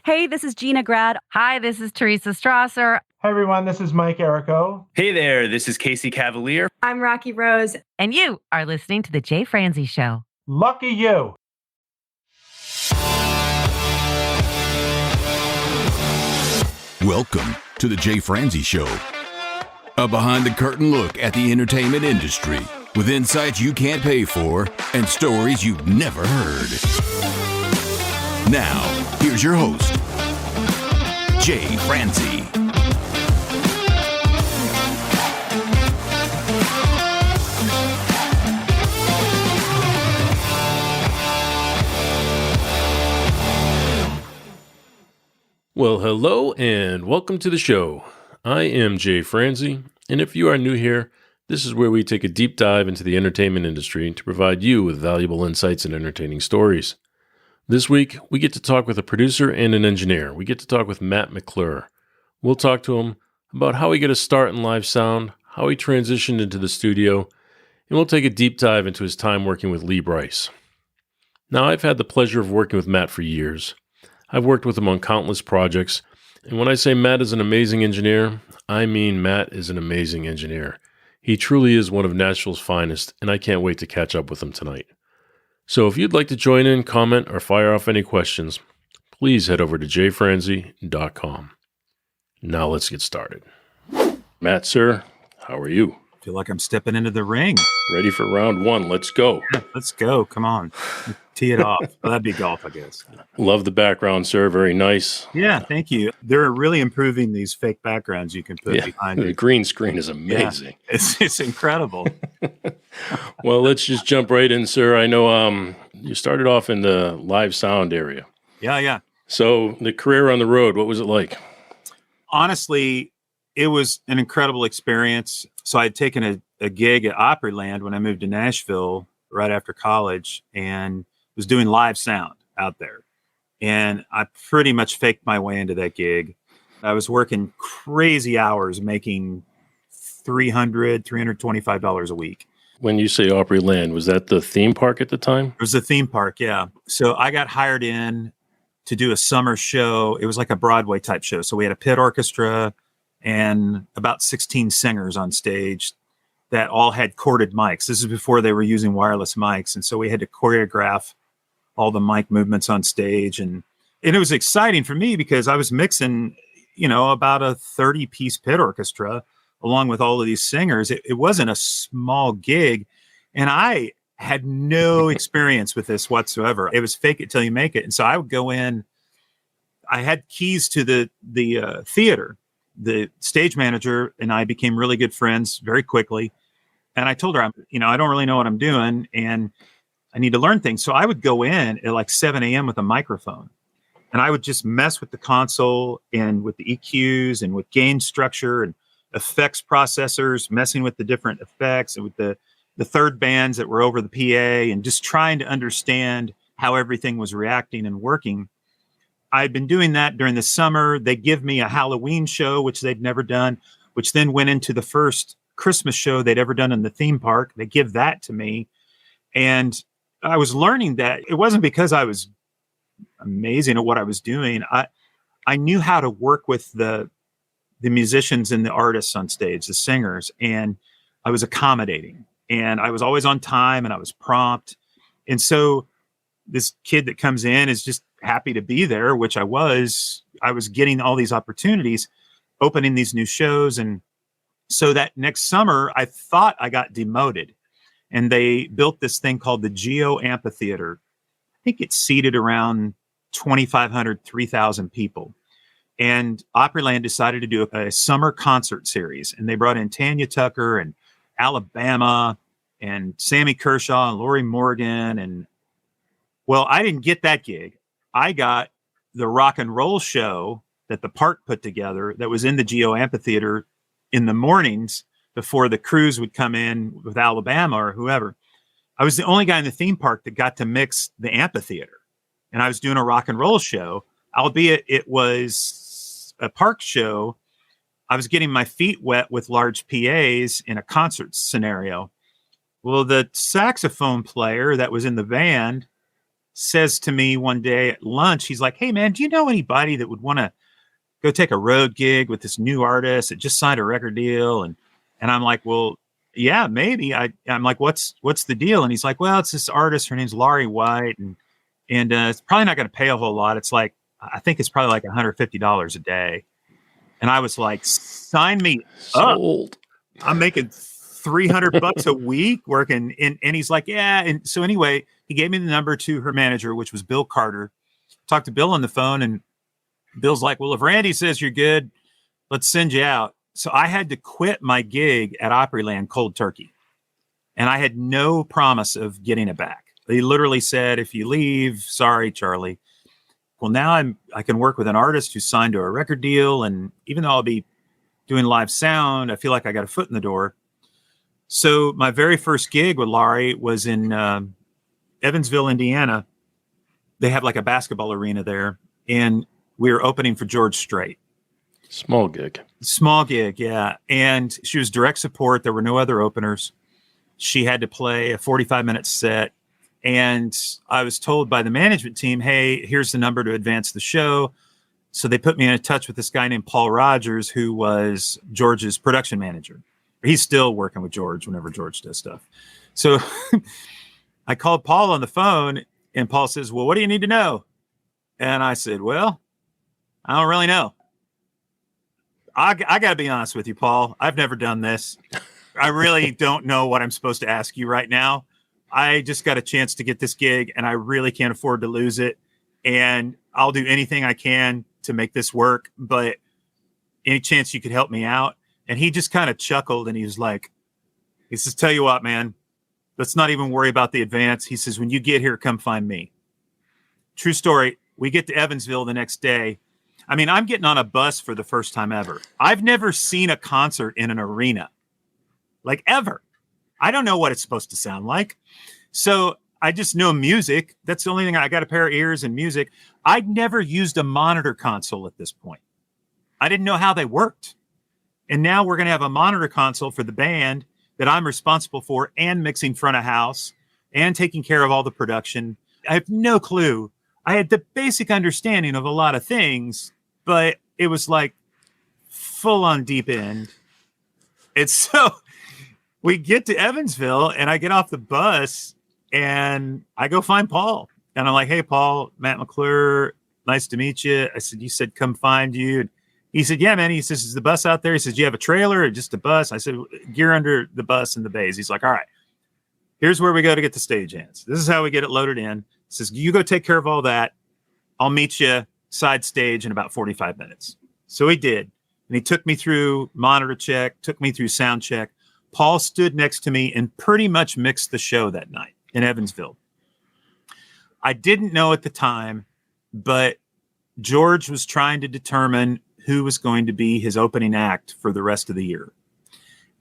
Hey, this is Gina Grad. Hi, this is Teresa Strasser. Hi, everyone. This is Mike Errico. Hey there. This is Casey Cavalier. I'm Rocky Rose. And you are listening to The Jay Franze Show. Lucky you. Welcome to The Jay Franze Show. A behind-the-curtain look at the entertainment industry with insights you can't pay for and stories you've never heard. Now, here's your host, Jay Franze. Well, hello and welcome to the show. I am Jay Franze, and if you are new here, this is where we take a deep dive into the entertainment industry to provide you with valuable insights and entertaining stories. This week, we get to talk with a producer and an engineer. We get to talk with Matt McClure. We'll talk to him about how he got a start in live sound, how he transitioned into the studio, and we'll take a deep dive into his time working with Brice. Now, I've had the pleasure of working with Matt for years. I've worked with him on countless projects, and when I say Matt is an amazing engineer, I mean Matt is an amazing engineer. He truly is one of Nashville's finest, and I can't wait to catch up with him tonight. So if you'd like to join in, comment, or fire off any questions, please head over to jayfranze.com. Now let's get started. Matt, sir, how are you? I feel like I'm stepping into the ring. Ready for round one. Let's go. Yeah, let's go. Come on. Tee it off. Well, that'd be golf, I guess. Love the background, sir. Very nice. Yeah, thank you. They're really improving these fake backgrounds you can put behind the you. green screen is amazing. Yeah, it's incredible. Well, let's just jump right in, sir. I know you started off in the live sound area. Yeah. So the career on the road, what was it like? Honestly, it was an incredible experience. So I'd taken a gig at Opryland when I moved to Nashville right after college and was doing live sound out there. And I pretty much faked my way into that gig. I was working crazy hours, making $325 a week. When you say Opryland, was that the theme park at the time? It was a theme park, yeah. So I got hired in to do a summer show. It was like a Broadway type show. So we had a pit orchestra and about 16 singers on stage that all had corded mics. This is before they were using wireless mics. And so we had to choreograph all the mic movements on stage. And it was exciting for me because I was mixing, about a 30-piece pit orchestra along with all of these singers. It wasn't a small gig. And I had no experience with this whatsoever. It was fake it till you make it. And so I would go in. I had keys to the theater. The stage manager and I became really good friends very quickly. And I told her, I don't really know what I'm doing and I need to learn things. So I would go in at like 7 a.m. with a microphone and I would just mess with the console and with the EQs and with gain structure and effects processors, messing with the different effects and with the third bands that were over the PA and just trying to understand how everything was reacting and working. I'd been doing that during the summer. They give me a Halloween show, which they'd never done, which then went into the first Christmas show they'd ever done in the theme park. They give that to me. And I was learning that it wasn't because I was amazing at what I was doing. I knew how to work with the musicians and the artists on stage, the singers, and I was accommodating. And I was always on time and I was prompt. And so this kid that comes in is just happy to be there, which I was getting all these opportunities, opening these new shows. And so that next summer, I thought I got demoted and they built this thing called the Geo Amphitheater. I think it seated around 2,500, 3,000 people. And Opryland decided to do a summer concert series. And they brought in Tanya Tucker and Alabama and Sammy Kershaw and Lori Morgan. And well, I didn't get that gig. I got the rock and roll show that the park put together that was in the Geo Amphitheater in the mornings before the crews would come in with Alabama or whoever. I was the only guy in the theme park that got to mix the amphitheater. And I was doing a rock and roll show, albeit it was a park show. I was getting my feet wet with large PAs in a concert scenario. Well, the saxophone player that was in the band says to me one day at lunch, he's like, "Hey man, do you know anybody that would want to go take a road gig with this new artist that just signed a record deal?" And I'm like, "Well, yeah, maybe." I'm like, "What's the deal?" And he's like, "Well, it's this artist. Her name's Lari White, and it's probably not going to pay a whole lot. It's like, I think it's probably like $150 a day." And I was like, "Sign me up. Sold. I'm making $300 a week working." And he's like, "Yeah." And so anyway, he gave me the number to her manager, which was Bill Carter. Talked to Bill on the phone, and Bill's like, "Well, if Randy says you're good, let's send you out." So I had to quit my gig at Opryland cold turkey. And I had no promise of getting it back. They literally said, "If you leave, sorry, Charlie." Well, now I can work with an artist who's signed to a record deal. And even though I'll be doing live sound, I feel like I got a foot in the door. So my very first gig with Lari was in Evansville, Indiana. They have like a basketball arena there. And we were opening for George Strait. Small gig. Small gig, yeah. And she was direct support. There were no other openers. She had to play a 45-minute set. And I was told by the management team, "Hey, here's the number to advance the show." So they put me in touch with this guy named Paul Rogers, who was George's production manager. He's still working with George whenever George does stuff. So I called Paul on the phone, and Paul says, "Well, what do you need to know?" And I said, "Well, I don't really know. I got to be honest with you, Paul. I've never done this. I really don't know what I'm supposed to ask you right now. I just got a chance to get this gig, and I really can't afford to lose it. And I'll do anything I can to make this work. But any chance you could help me out?" And he just kind of chuckled, and he says, "Tell you what, man, let's not even worry about the advance." He says, "When you get here, come find me." True story. We get to Evansville the next day. I mean, I'm getting on a bus for the first time ever. I've never seen a concert in an arena, like ever. I don't know what it's supposed to sound like. So I just know music. That's the only thing. I got a pair of ears and music. I'd never used a monitor console at this point. I didn't know how they worked. And now we're going to have a monitor console for the band that I'm responsible for, and mixing front of house and taking care of all the production. I have no clue. I had the basic understanding of a lot of things, but it was like full on deep end. And so we get to Evansville, and I get off the bus, and I go find Paul. And I'm like, "Hey, Paul, Matt McClure, nice to meet you." I said, "You said come find you." And he said, "Yeah, man." He says, "Is the bus out there?" He says, "Do you have a trailer or just a bus?" I said, "Gear under the bus and the bays." He's like, "All right, here's where we go to get the stagehands. This is how we get it loaded in." He says, "You go take care of all that. I'll meet you side stage in about 45 minutes. So he did. And he took me through monitor check, took me through sound check. Paul stood next to me and pretty much mixed the show that night in Evansville. I didn't know at the time, but George was trying to determine who was going to be his opening act for the rest of the year.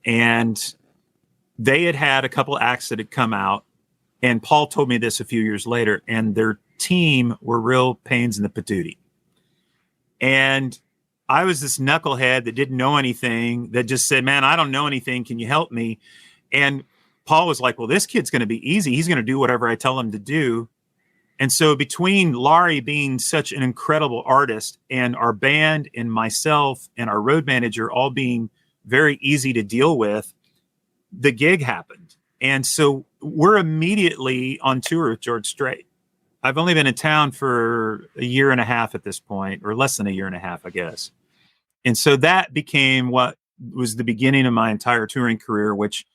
And they had a couple acts that had come out. And Paul told me this a few years later, and their team were real pains in the patootie. And I was this knucklehead that didn't know anything, that just said, "Man, I don't know anything. Can you help me?" And Paul was like, "Well, this kid's going to be easy. He's going to do whatever I tell him to do." And so between Lari being such an incredible artist and our band and myself and our road manager all being very easy to deal with, the gig happened. And so we're immediately on tour with George Strait. I've only been in town for a year and a half at this point, or less than a year and a half, I guess. And so that became what was the beginning of my entire touring career, which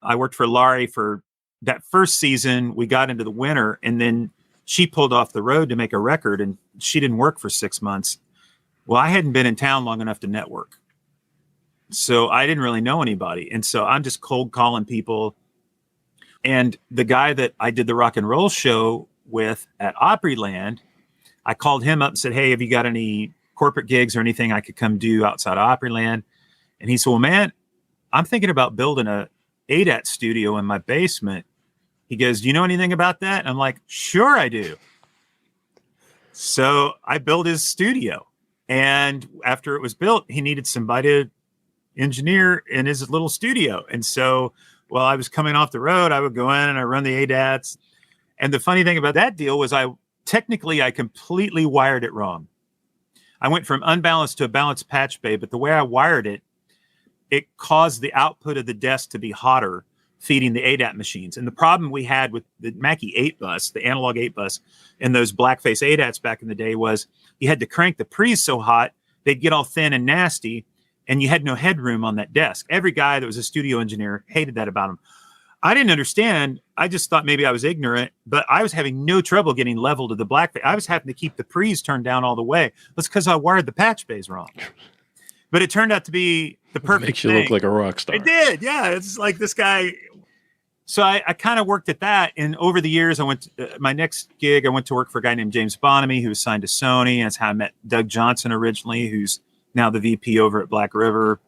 I worked for Lari for that first season. We got into the winter, and then she pulled off the road to make a record, and she didn't work for 6 months. Well, I hadn't been in town long enough to network. So I didn't really know anybody. And so I'm just cold calling people. And the guy that I did the rock and roll show with at Opryland, I called him up and said, "Hey, have you got any corporate gigs or anything I could come do outside of Opryland?" And he said, "Well, man, I'm thinking about building a ADAT studio in my basement." He goes, "Do you know anything about that?" And I'm like, "Sure I do." So I built his studio. And after it was built, he needed somebody to engineer in his little studio. And so while I was coming off the road, I would go in and I run the ADATs. And the funny thing about that deal was I completely wired it wrong. I went from unbalanced to a balanced patch bay, but the way I wired it, it caused the output of the desk to be hotter, feeding the ADAT machines. And the problem we had with the Mackie 8 bus, the analog 8 bus, and those blackface ADATs back in the day was you had to crank the pre's so hot, they'd get all thin and nasty, and you had no headroom on that desk. Every guy that was a studio engineer hated that about him. I didn't understand. I just thought maybe I was ignorant, but I was having no trouble getting level to the blackface. I was having to keep the pre's turned down all the way. That's because I wired the patch bays wrong. But it turned out to be the perfect Makes you thing. look like a rock star. It did. Yeah. It's like this guy. So I kind of worked at that. And over the years, I went to, my next gig, I went to work for a guy named James Bonamy, who was signed to Sony. That's how I met Doug Johnson originally, who's now the VP over at Black River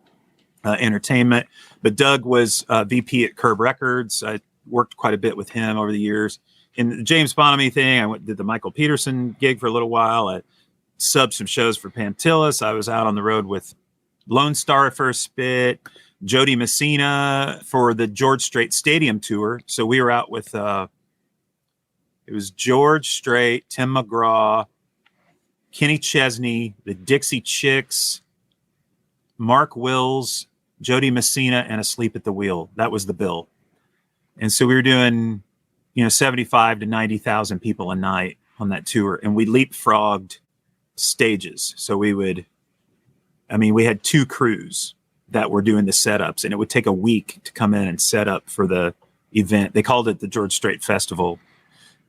Entertainment. But Doug was VP at Curb Records. I worked quite a bit with him over the years. In the James Bonamy thing, I did the Michael Peterson gig for a little while. I subbed some shows for Pam Tillis. I was out on the road with Lonestar for a spit, Jo Dee Messina for the George Strait Stadium tour. So we were out with, it was George Strait, Tim McGraw, Kenny Chesney, the Dixie Chicks, Mark Wills, Jo Dee Messina, and Asleep at the Wheel. That was the bill. And so we were doing, 75 to 90,000 people a night on that tour. And we leapfrogged stages. So we had 2 crews that were doing the setups, and it would take a week to come in and set up for the event. They called it the George Strait Festival.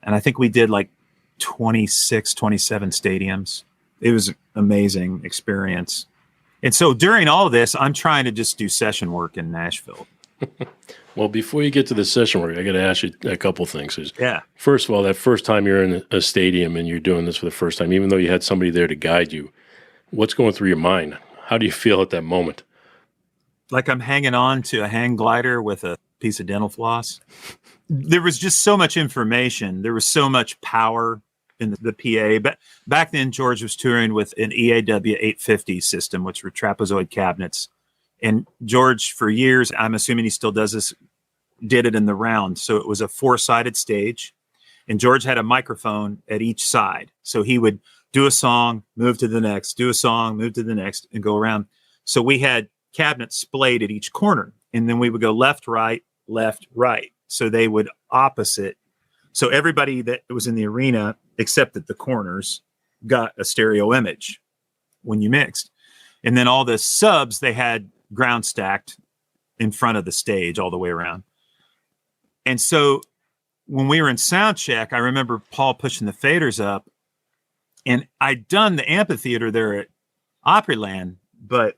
And I think we did like 26, 27 stadiums. It was an amazing experience. And so during all of this, I'm trying to just do session work in Nashville. Well, before you get to the session work, I got to ask you a couple things. Yeah. First of all, that first time you're in a stadium and you're doing this for the first time, even though you had somebody there to guide you, what's going through your mind? How do you feel at that moment? Like I'm hanging on to a hang glider with a piece of dental floss. There was just so much information. There was so much power in the PA. But back then, George was touring with an EAW 850 system, which were trapezoid cabinets. And George, for years, I'm assuming he still does this, did it in the round. So it was a 4-sided stage. And George had a microphone at each side. So he would do a song, move to the next, do a song, move to the next, and go around. So we had cabinets splayed at each corner. And then we would go left, right. So they would opposite. So everybody that was in the arena, except at the corners, got a stereo image when you mixed. And then all the subs, they had ground stacked in front of the stage all the way around. And so when we were in sound check, I remember Paul pushing the faders up, and I'd done the amphitheater there at Opryland, but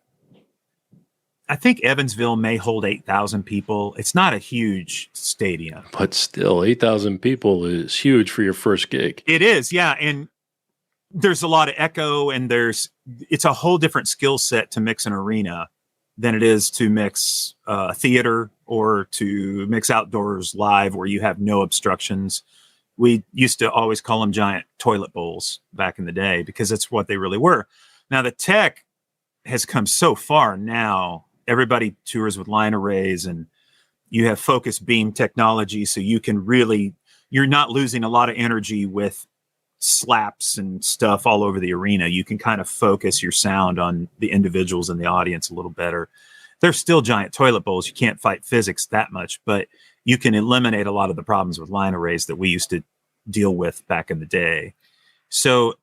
I think Evansville may hold 8,000 people. It's not a huge stadium. But still, 8,000 people is huge for your first gig. It is, yeah. And there's a lot of echo, and it's a whole different skill set to mix an arena than it is to mix theater or to mix outdoors live where you have no obstructions. We used to always call them giant toilet bowls back in the day because that's what they really were. Now the tech has come so far now. Everybody tours with line arrays, and you have focus beam technology. So you're not losing a lot of energy with slaps and stuff all over the arena. You can kind of focus your sound on the individuals in the audience a little better. They're still giant toilet bowls. You can't fight physics that much, but you can eliminate a lot of the problems with line arrays that we used to deal with back in the day. So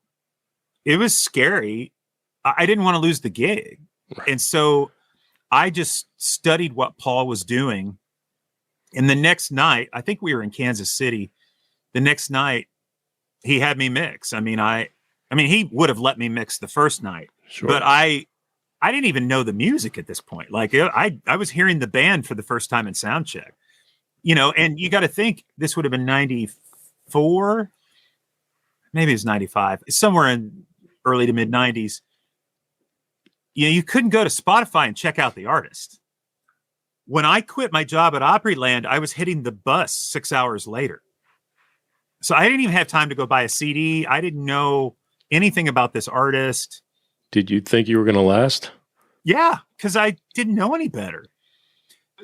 it was scary. I didn't want to lose the gig. Right. And so I just studied what Paul was doing. And the next night, I think we were in Kansas City. The next night, he had me mix. I mean, he would have let me mix the first night, sure, but I didn't even know the music at this point. Like I was hearing the band for the first time in sound check, and you got to think this would have been 94, maybe it was 95, somewhere in early to mid 90s. You couldn't go to Spotify and check out the artist. When I quit my job at Opryland, I was hitting the bus 6 hours later. So I didn't even have time to go buy a CD. I didn't know anything about this artist. Did you think you were going to last? Yeah, because I didn't know any better.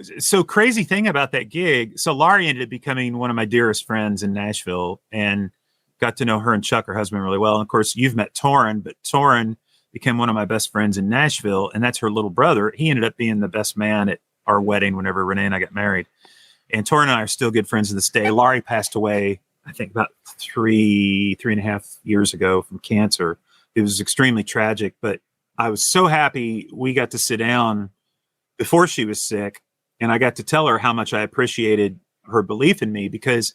So crazy thing about that gig. So Lari ended up becoming one of my dearest friends in Nashville, and got to know her and Chuck, her husband, really well. And of course, you've met Torin, but Torin became one of my best friends in Nashville, and that's her little brother. He ended up being the best man at our wedding whenever Renee and I got married. And Torin and I are still good friends to this day. Lari passed away, I think, about three and a half years ago from cancer. It was extremely tragic, but I was so happy we got to sit down before she was sick, and I got to tell her how much I appreciated her belief in me, because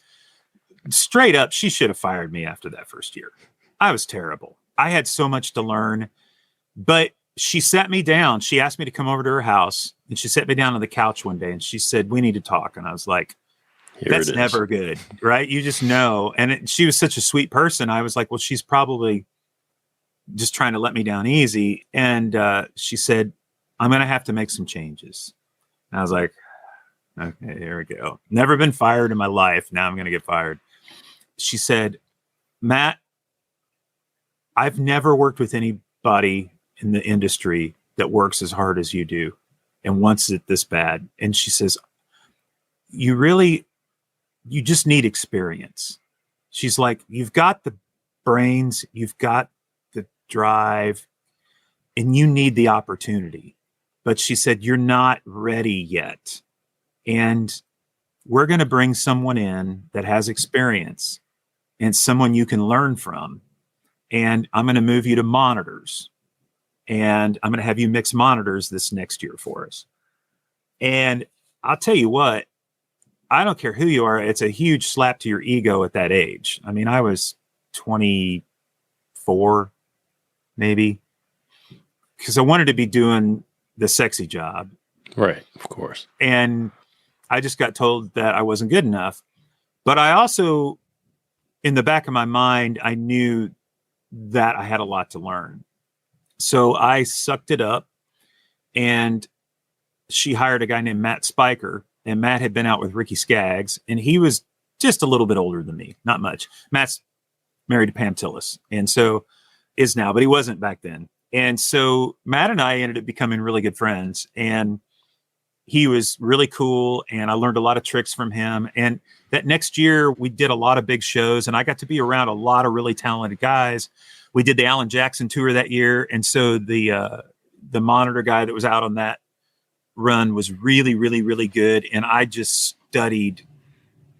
straight up, she should have fired me after that first year. I was terrible. I had so much to learn, but she sat me down. She asked me to come over to her house, and she sat me down on the couch one day, and she said, "We need to talk." And I was like, that's never good, right? You just know. And she was such a sweet person. I was like, well, she's probably just trying to let me down easy. And she said, "I'm going to have to make some changes." And I was like, okay, here we go. Never been fired in my life. Now I'm going to get fired. She said, "Matt, I've never worked with anybody in the industry that works as hard as you do and wants it this bad." And she says, you just need experience." She's like, "You've got the brains, you've got the drive, and you need the opportunity." But she said, "You're not ready yet. And we're going to bring someone in that has experience and someone you can learn from. And I'm going to move you to monitors. And I'm going to have you mix monitors this next year for us." And I'll tell you what, I don't care who you are. It's a huge slap to your ego at that age. I mean, I was 24, maybe, because I wanted to be doing the sexy job. Right, of course. And I just got told that I wasn't good enough. But I also, in the back of my mind, I knew that I had a lot to learn. So I sucked it up, and she hired a guy named Matt Spiker, and Matt had been out with Ricky Skaggs, and he was just a little bit older than me, not much. Matt's married to Pam Tillis, and so is now, but he wasn't back then. And so Matt and I ended up becoming really good friends, and he was really cool, and I learned a lot of tricks from him. And that next year we did a lot of big shows, and I got to be around a lot of really talented guys. We did the Alan Jackson tour that year. And so the monitor guy that was out on that run was really, really, really good. And I just studied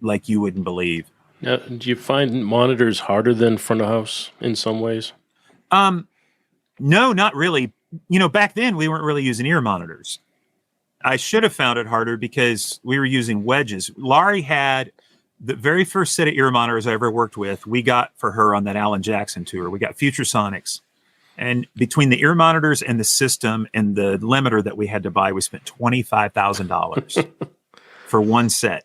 like you wouldn't believe. Now, do you find monitors harder than front of house in some ways? No, not really. Back then we weren't really using ear monitors. I should have found it harder because we were using wedges. Lari had the very first set of ear monitors I ever worked with. We got for her on that Alan Jackson tour. We got Futuresonics. And between the ear monitors and the system and the limiter that we had to buy, we spent $25,000 for one set.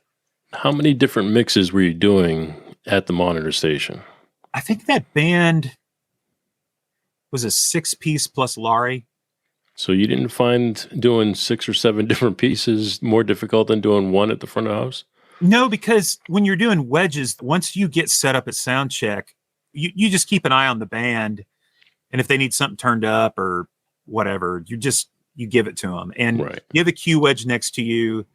How many different mixes were you doing at the monitor station? I think that band was a 6-piece plus Lari. So you didn't find doing 6 or 7 different pieces more difficult than doing one at the front of the house? No, because when you're doing wedges, once you get set up at sound check, you just keep an eye on the band. And if they need something turned up or whatever, you give it to them. And you have a cue wedge next to you.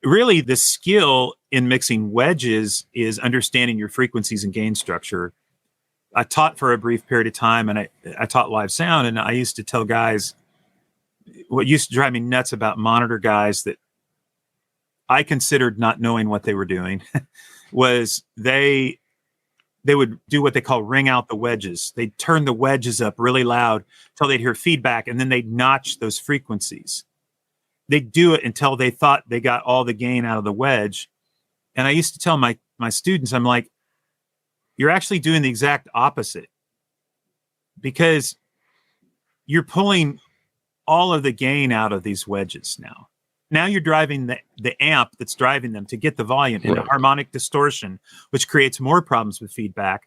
Really, the skill in mixing wedges is understanding your frequencies and gain structure. I taught for a brief period of time, and I taught live sound, and I used to tell guys, what used to drive me nuts about monitor guys that I considered not knowing what they were doing was they would do what they call ring out the wedges. They'd turn the wedges up really loud until they'd hear feedback, and then they'd notch those frequencies. They'd do it until they thought they got all the gain out of the wedge. And I used to tell my students, I'm like, you're actually doing the exact opposite, because you're pulling all of the gain out of these wedges now. Now you're driving the amp that's driving them to get the volume into harmonic distortion, which creates more problems with feedback.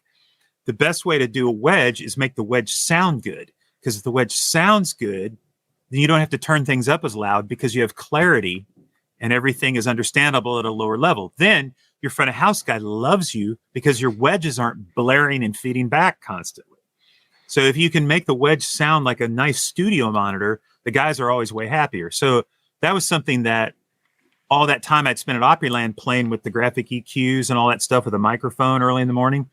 The best way to do a wedge is make the wedge sound good, because if the wedge sounds good, then you don't have to turn things up as loud because you have clarity and everything is understandable at a lower level. Then your front of house guy loves you because your wedges aren't blaring and feeding back constantly. So if you can make the wedge sound like a nice studio monitor, the guys are always way happier. So that was something that all that time I'd spent at Opryland playing with the graphic EQs and all that stuff with a microphone early in the morning,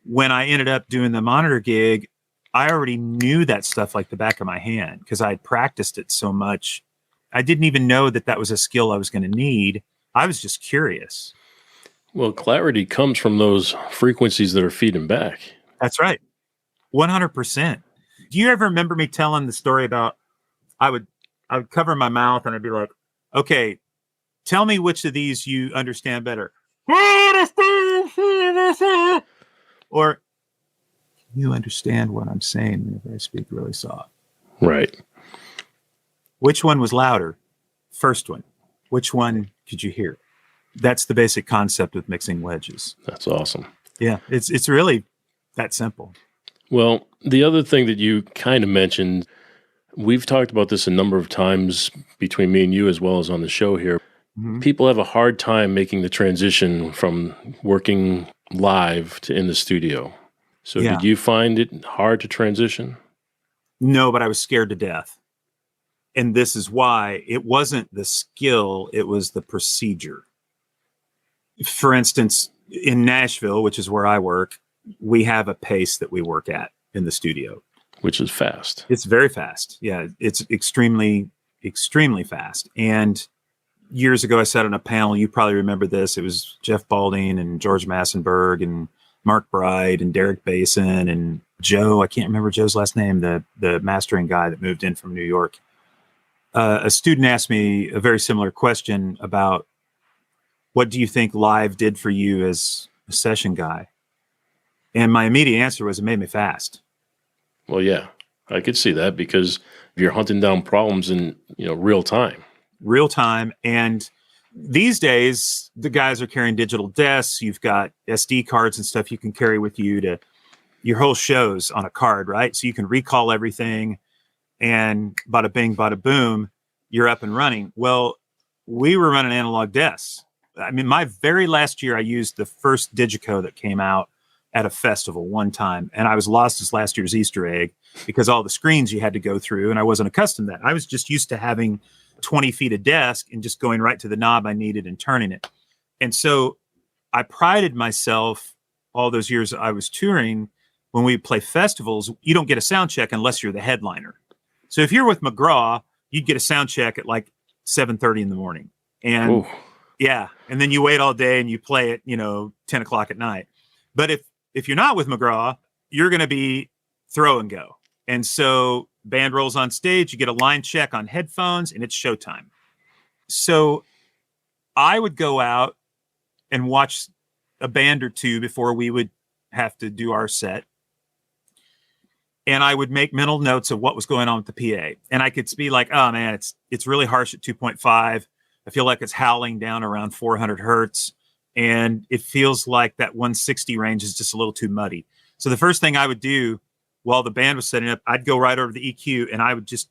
when I ended up doing the monitor gig, I already knew that stuff like the back of my hand because I had practiced it so much. I didn't even know that that was a skill I was going to need. I was just curious. Well, clarity comes from those frequencies that are feeding back. That's right. 100%. Do you ever remember me telling the story about I would cover my mouth and I'd be like, okay, tell me which of these you understand better. Or you understand what I'm saying whenever I speak really soft. Right. Which one was louder? First one. Which one could you hear? That's the basic concept of mixing wedges. That's awesome. Yeah, it's really that simple. Well, the other thing that you kind of mentioned, we've talked about this a number of times between me and you as well as on the show here. Mm-hmm. People have a hard time making the transition from working live to in the studio. So Yeah. did you find it hard to transition? No, but I was scared to death. And this is why it wasn't the skill, it was the procedure. For instance, in Nashville, which is where I work, we have a pace that we work at in the studio. Which is fast. It's very fast. Yeah, it's extremely, extremely fast. And years ago, I sat on a panel. You probably remember this. It was Jeff Balding and George Massenberg and Mark Bride and Derek Basin and Joe. I can't remember Joe's last name, the mastering guy that moved in from New York. A student asked me a very similar question about what do you think live did for you as a session guy? And my immediate answer was it made me fast. Well, yeah, I could see that because you're hunting down problems in real time. Real time. And these days, the guys are carrying digital desks. You've got SD cards and stuff you can carry with you to your whole shows on a card, right? So you can recall everything and bada bing, bada boom, you're up and running. Well, we were running analog desks. I mean, my very last year, I used the first Digico that came out at a festival one time, and I was lost as last year's Easter egg because all the screens you had to go through, and I wasn't accustomed to that. I was just used to having 20 feet of desk and just going right to the knob I needed and turning it. And so I prided myself all those years I was touring. When we play festivals, you don't get a sound check unless you're the headliner. So if you're with McGraw, you'd get a sound check at like 7:30 in the morning. And Ooh. yeah, and then you wait all day and you play it, 10 o'clock at night. But if you're not with McGraw, you're going to be throw and go. And so band rolls on stage, you get a line check on headphones, and it's showtime. So I would go out and watch a band or two before we would have to do our set. And I would make mental notes of what was going on with the PA. And I could be like, oh man, it's really harsh at 2.5. I feel like it's howling down around 400 hertz. And it feels like that 160 range is just a little too muddy. So the first thing I would do while the band was setting up, I'd go right over to the EQ and I would just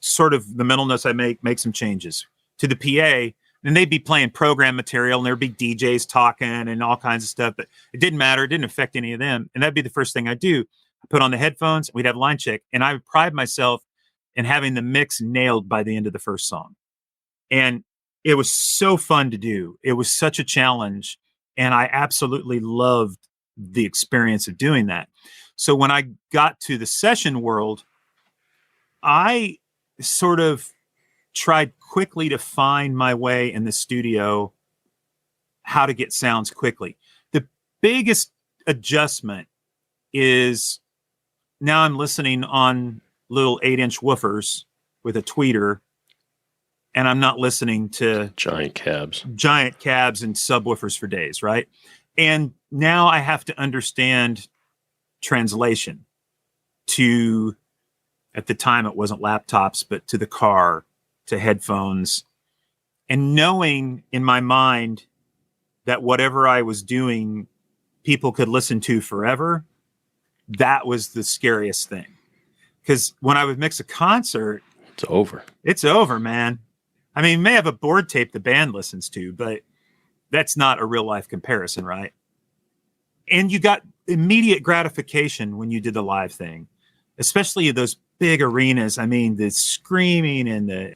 sort of the mental notes I make some changes to the PA. And they'd be playing program material and there'd be DJs talking and all kinds of stuff, but it didn't matter. It didn't affect any of them. And that'd be the first thing I do. I put on the headphones, we'd have line check, and I would pride myself in having the mix nailed by the end of the first song. And it was so fun to do. It was such a challenge. And I absolutely loved the experience of doing that. So when I got to the session world, I sort of tried quickly to find my way in the studio, how to get sounds quickly. The biggest adjustment is now I'm listening on little 8-inch woofers with a tweeter, and I'm not listening to Giant cabs and subwoofers for days, right? And now I have to understand translation to, at the time it wasn't laptops, but to the car, to headphones, and knowing in my mind that whatever I was doing, people could listen to forever. That was the scariest thing. Because when I would mix a concert, it's over. It's over, man. I mean, you may have a board tape the band listens to, but that's not a real life comparison, right? And you got immediate gratification when you did the live thing, especially those big arenas. I mean, the screaming and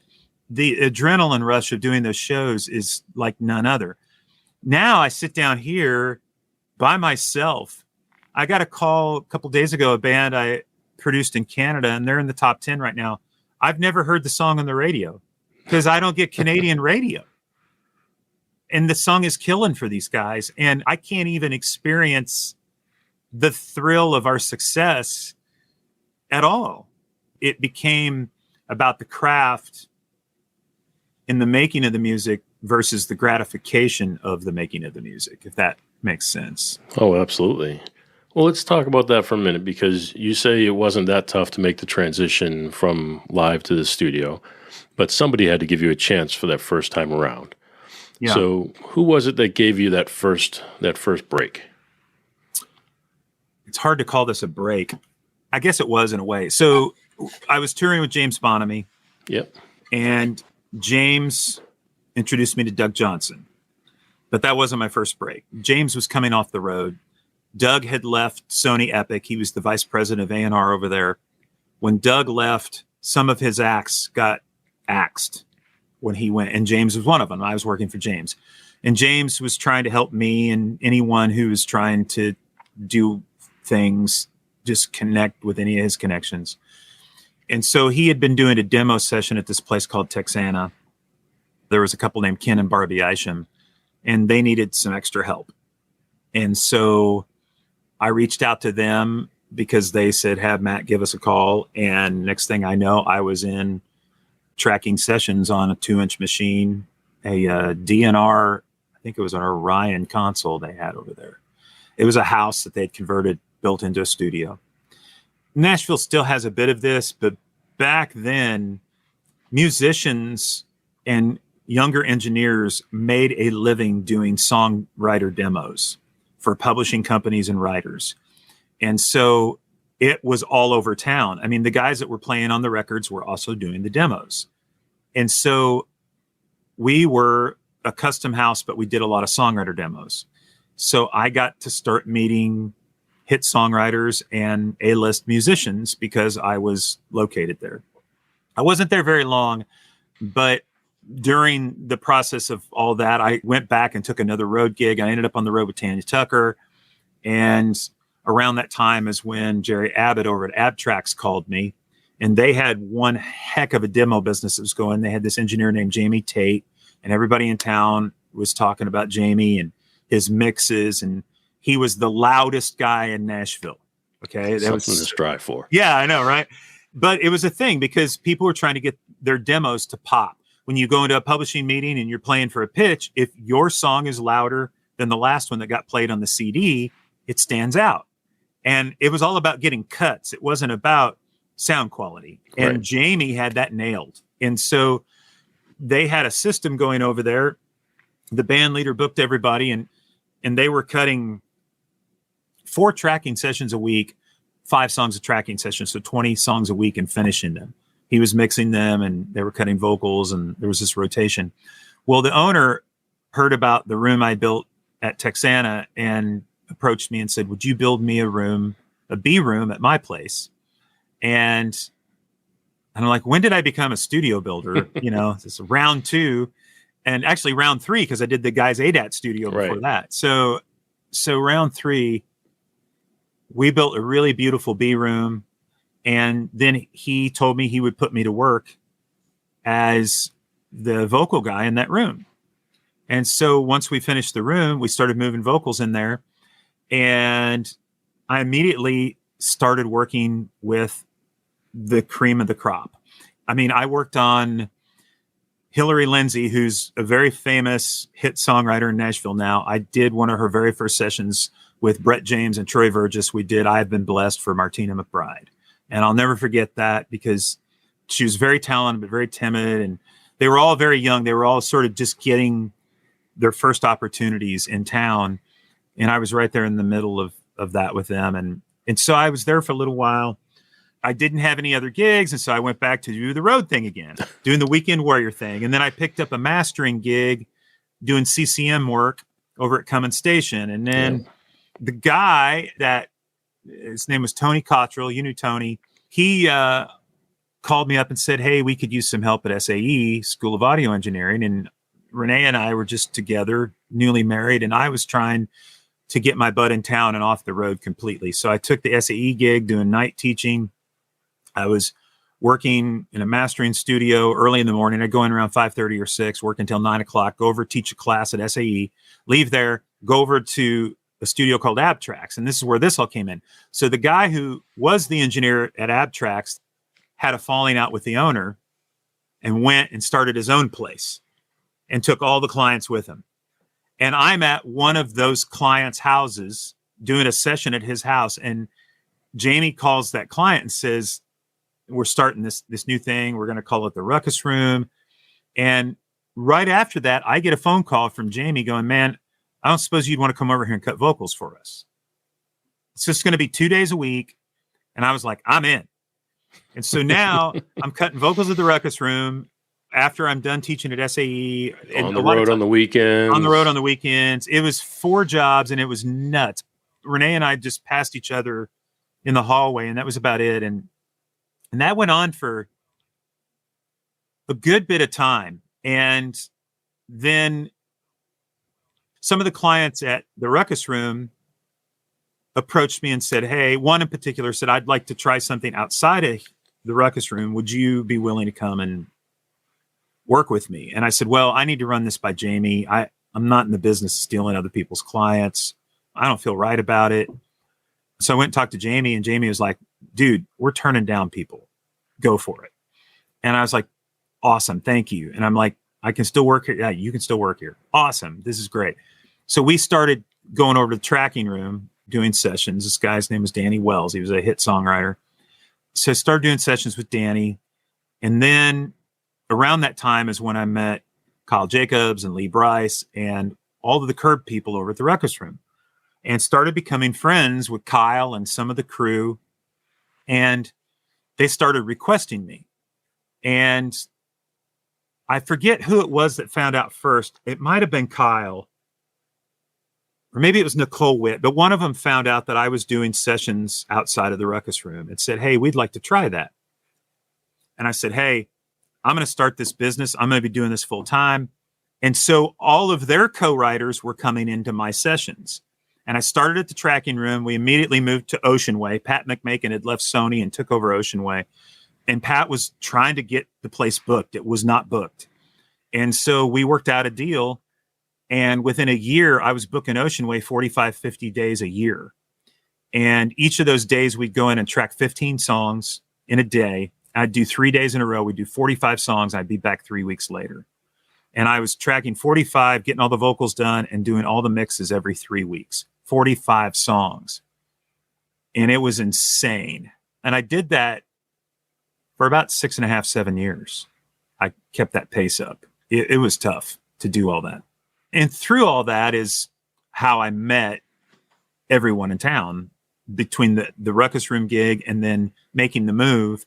the adrenaline rush of doing those shows is like none other. Now I sit down here by myself. I got a call a couple days ago, a band I produced in Canada, and they're in the top 10 right now. I've never heard the song on the radio because I don't get Canadian radio. And the song is killing for these guys. And I can't even experience the thrill of our success at all. It became about the craft in the making of the music versus the gratification of the making of the music, if that makes sense. Oh, absolutely. Well, let's talk about that for a minute, because you say it wasn't that tough to make the transition from live to the studio, but somebody had to give you a chance for that first time around. Yeah. So who was it that gave you that first break? It's hard to call this a break. I guess it was in a way. So I was touring with James Bonamy. Yep. And James introduced me to Doug Johnson. But that wasn't my first break. James was coming off the road. Doug had left Sony Epic. He was the vice president of A&R over there. When Doug left, some of his acts got axed when he went. And James was one of them. I was working for James. And James was trying to help me and anyone who was trying to do things, just connect with any of his connections. And so he had been doing a demo session at this place called Texana. There was a couple named Ken and Barbie Isham, and they needed some extra help. And so I reached out to them because they said, have Matt give us a call. And next thing I know, I was in tracking sessions on a 2-inch machine, a DNR, I think it was an Orion console they had over there. It was a house that they'd converted, built into a studio. Nashville still has a bit of this, but back then, musicians and younger engineers made a living doing songwriter demos for publishing companies and writers. And so it was all over town. I mean, the guys that were playing on the records were also doing the demos. And so we were a custom house, but we did a lot of songwriter demos. So I got to start meeting hit songwriters and A-list musicians because I was located there. I wasn't there very long, but during the process of all that, I went back and took another road gig. I ended up on the road with Tanya Tucker. And around that time is when Jerry Abbott over at Abtrax called me. And they had one heck of a demo business that was going. They had this engineer named Jamie Tate, and everybody in town was talking about Jamie and his mixes. And he was the loudest guy in Nashville. Okay. Something to strive for. Yeah, I know, right? But it was a thing because people were trying to get their demos to pop. When you go into a publishing meeting and you're playing for a pitch, if your song is louder than the last one that got played on the CD, it stands out. And it was all about getting cuts. It wasn't about sound quality. And Right. Jamie had that nailed. And so they had a system going over there. The band leader booked everybody, and they were cutting 4 tracking sessions a week, 5 songs of tracking sessions, so 20 songs a week, and finishing them. He was mixing them, and they were cutting vocals, and there was this rotation. Well, the owner heard about the room I built at Texana and approached me and said, would you build me a B room at my place? And I'm like, when did I become a studio builder? You know, this is round 2, and actually round 3, because I did the guy's ADAT studio before Right. that. So round 3, we built a really beautiful B room. And then he told me he would put me to work as the vocal guy in that room. And so once we finished the room, we started moving vocals in there. And I immediately started working with the cream of the crop. I mean, I worked on Hillary Lindsey, who's a very famous hit songwriter in Nashville now. I did one of her very first sessions with Brett James and Troy Verges. We did I've Been Blessed for Martina McBride. And I'll never forget that because she was very talented, but very timid. And they were all very young. They were all sort of just getting their first opportunities in town. And I was right there in the middle of that with them. And so I was there for a little while. I didn't have any other gigs. And so I went back to do the road thing again, doing the Weekend Warrior thing. And then I picked up a mastering gig doing CCM work over at Cummins Station. And then the guy that, his name was Tony Cottrell. You knew Tony. He called me up and said, hey, we could use some help at SAE, School of Audio Engineering. And Renee and I were just together, newly married, and I was trying to get my butt in town and off the road completely. So I took the SAE gig doing night teaching. I was working in a mastering studio early in the morning. I'd go in around 5:30 or 6, work until 9 o'clock, go over, teach a class at SAE, leave there, go over to a studio called Abtracts. And this is where this all came in. So the guy who was the engineer at Abtracts had a falling out with the owner and went and started his own place and took all the clients with him. And I'm at one of those clients' houses doing a session at his house. And Jamie calls that client and says, we're starting this new thing. We're going to call it the Ruckus Room. And right after that, I get a phone call from Jamie going, man, I don't suppose you'd want to come over here and cut vocals for us. It's just going to be 2 days a week. And I was like, I'm in. And so now I'm cutting vocals at the Ruckus Room after I'm done teaching at SAE. On the road on the weekends. On the road on the weekends. It was 4 jobs and it was nuts. Renee and I just passed each other in the hallway, and that was about it. And that went on for a good bit of time. And then some of the clients at the Ruckus Room approached me and said, hey, one in particular said, I'd like to try something outside of the Ruckus Room. Would you be willing to come and work with me? And I said, well, I need to run this by Jamie. I'm not in the business of stealing other people's clients. I don't feel right about it. So I went and talked to Jamie, and Jamie was like, dude, we're turning down people. Go for it. And I was like, awesome. Thank you. And I'm like, I can still work here. Yeah, you can still work here. Awesome. This is great. So we started going over to the tracking room, doing sessions. This guy's name was Danny Wells. He was a hit songwriter. So I started doing sessions with Danny. And then around that time is when I met Kyle Jacobs and Lee Brice and all of the Curb people over at the Ruckus Room, and started becoming friends with Kyle and some of the crew. And they started requesting me. And I forget who it was that found out first. It might have been Kyle, or maybe it was Nicole Witt, but one of them found out that I was doing sessions outside of the Ruckus Room and said, hey, we'd like to try that. And I said, hey, I'm going to start this business. I'm going to be doing this full time. And so all of their co-writers were coming into my sessions. And I started at the tracking room. We immediately moved to Ocean Way. Pat McMakin had left Sony and took over Ocean Way. And Pat was trying to get the place booked. It was not booked. And so we worked out a deal. And within a year, I was booking Ocean Way 45, 50 days a year. And each of those days, we'd go in and track 15 songs in a day. I'd do 3 days in a row. We'd do 45 songs. I'd be back 3 weeks later. And I was tracking 45, getting all the vocals done, and doing all the mixes every 3 weeks. 45 songs. And it was insane. And I did that for about 6.5, 7 years. I kept that pace up. It was tough to do all that. And through all that is how I met everyone in town, between the Ruckus Room gig and then making the move.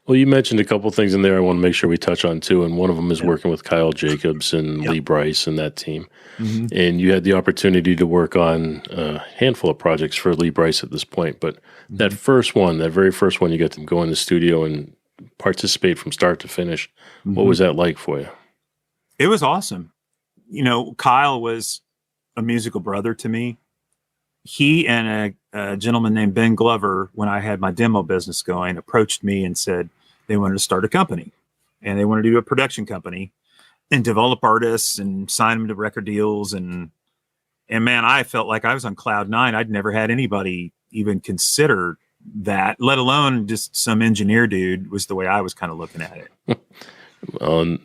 Well, you mentioned a couple things in there I want to make sure we touch on too, and one of them is working with Kyle Jacobs and Lee Brice and that team. Mm-hmm. And you had the opportunity to work on a handful of projects for Lee Brice at this point, but that very first one, you got to go in the studio and participate from start to finish. What was that like for you? It was awesome. You know, Kyle was a musical brother to me. He and a gentleman named Ben Glover, when I had my demo business going, approached me and said they wanted to start a company, and they wanted to do a production company and develop artists and sign them to record deals. And man, I felt like I was on cloud nine. I'd never had anybody even consider that, let alone just some engineer dude, was the way I was kind of looking at it.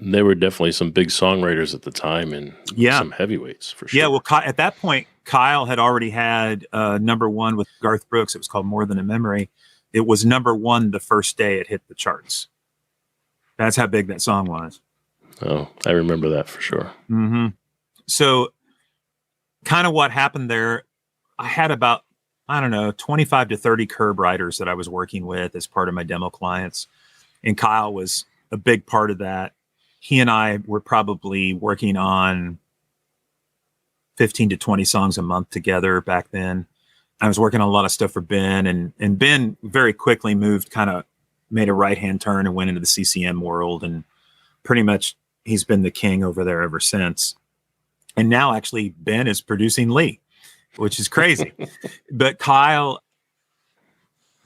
There were definitely some big songwriters at the time and some heavyweights for sure. Yeah, well, at that point, Kyle had already had number one with Garth Brooks. It was called More Than a Memory. It was number one the first day it hit the charts. That's how big that song was. Oh, I remember that for sure. Mm-hmm. So kind of what happened there, I had about, 25 to 30 Curb writers that I was working with as part of my demo clients. And Kyle was a big part of that. He and I were probably working on 15 to 20 songs a month together back then. I was working on a lot of stuff for Ben, and Ben very quickly moved kind of made a right-hand turn and went into the CCM world. And pretty much he's been the king over there ever since. And now actually Ben is producing Lee, which is crazy. But Kyle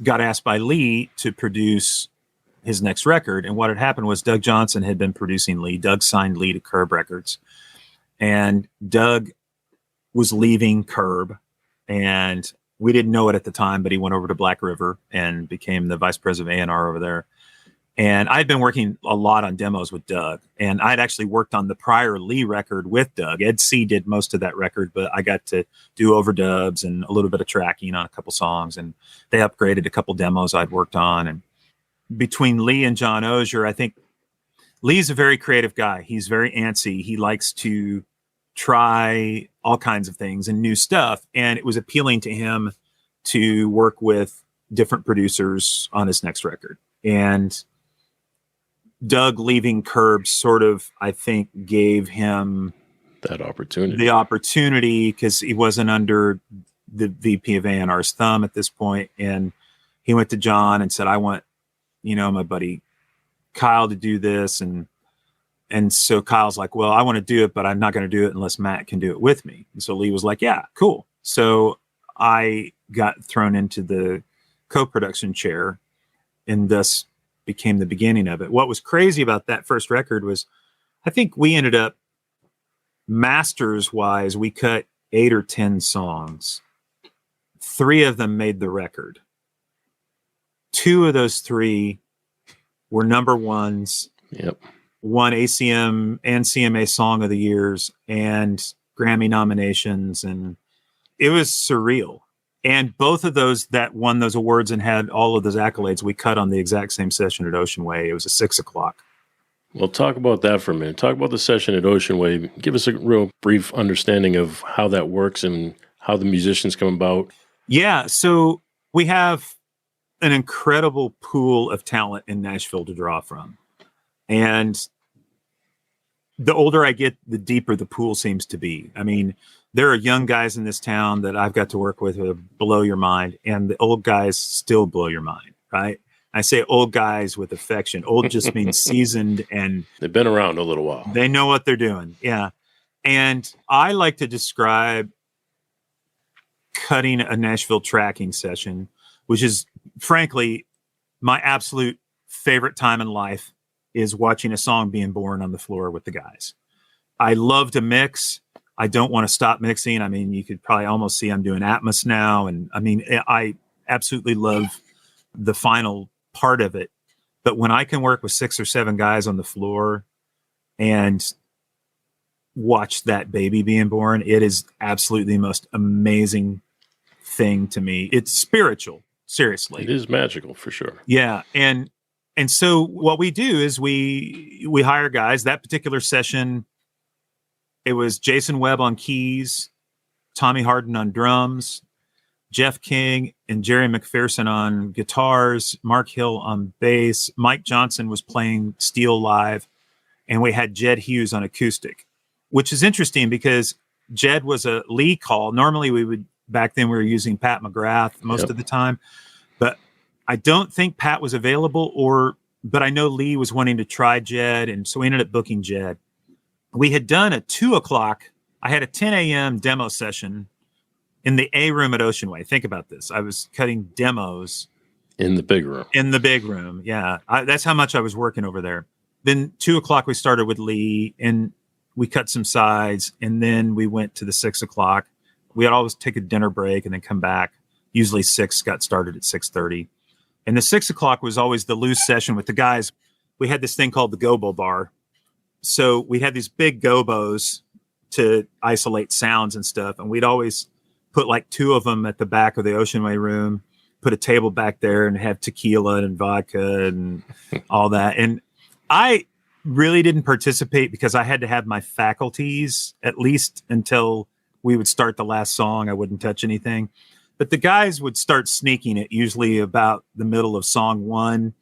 got asked by Lee to produce his next record. And what had happened was Doug Johnson had been producing Lee. Doug signed Lee to Curb Records. And Doug was leaving Curb. And we didn't know it at the time, but he went over to Black River and became the vice president of A&R over there. And I'd been working a lot on demos with Doug. And I'd actually worked on the prior Lee record with Doug. Ed C. did most of that record, but I got to do overdubs and a little bit of tracking on a couple songs. And they upgraded a couple demos I'd worked on. And between Lee and John Ozier, I think Lee's a very creative guy. He's very antsy. He likes to try all kinds of things and new stuff. And it was appealing to him to work with different producers on his next record. And Doug leaving Curb sort of, I think, gave him that opportunity. The opportunity, because he wasn't under the VP of A&R's thumb at this point. And he went to John and said, I want, my buddy Kyle to do this. And so Kyle's like, well, I want to do it, but I'm not going to do it unless Matt can do it with me. And so Lee was like, yeah, cool. So I got thrown into the co-production chair and thus became the beginning of it. What was crazy about that first record was I think we ended up masters wise, we cut 8 or 10 songs. 3 of them made the record. 2 of those 3 were number ones. Yep. Won ACM and CMA Song of the Years and Grammy nominations. And it was surreal. And both of those that won those awards and had all of those accolades, we cut on the exact same session at Ocean Way. It was a 6 o'clock. Well, talk about that for a minute. Talk about the session at Ocean Way. Give us a real brief understanding of how that works and how the musicians come about. Yeah. So we have an incredible pool of talent in Nashville to draw from. And the older I get, the deeper the pool seems to be. I mean, there are young guys in this town that I've got to work with who blow your mind, and the old guys still blow your mind, right? I say old guys with affection. Old just means seasoned, and they've been around a little while. They know what they're doing. Yeah. And I like to describe cutting a Nashville tracking session, which is frankly my absolute favorite time in life, is watching a song being born on the floor with the guys. I love to mix. I don't want to stop mixing. I mean, you could probably almost see I'm doing Atmos now. And I mean, I absolutely love the final part of it. But when I can work with 6 or 7 guys on the floor and watch that baby being born, it is absolutely the most amazing thing to me. It's spiritual, seriously. It is magical for sure. Yeah. And so what we do is we hire guys. That particular session, it was Jason Webb on keys, Tommy Harden on drums, Jeff King and Jerry McPherson on guitars, Mark Hill on bass, Mike Johnson was playing steel live, and we had Jed Hughes on acoustic, which is interesting because Jed was a Lee call. Normally back then we were using Pat McGrath most of the time, but I don't think Pat was available but I know Lee was wanting to try Jed. And so we ended up booking Jed. We had done a 2 o'clock. I had a 10 a.m. demo session in the A room at Ocean Way. Think about this. I was cutting demos in the big room. In the big room. Yeah. That's how much I was working over there. Then 2 o'clock, we started with Lee and we cut some sides. And then we went to the 6 o'clock. We would always take a dinner break and then come back. Usually 6 got started at 6:30. And the 6 o'clock was always the loose session with the guys. We had this thing called the Gobo Bar. So we had these big gobos to isolate sounds and stuff. And we'd always put like 2 of them at the back of the Ocean Way room, put a table back there and have tequila and vodka and all that. And I really didn't participate because I had to have my faculties at least until we would start the last song. I wouldn't touch anything. But the guys would start sneaking it usually about the middle of song 1.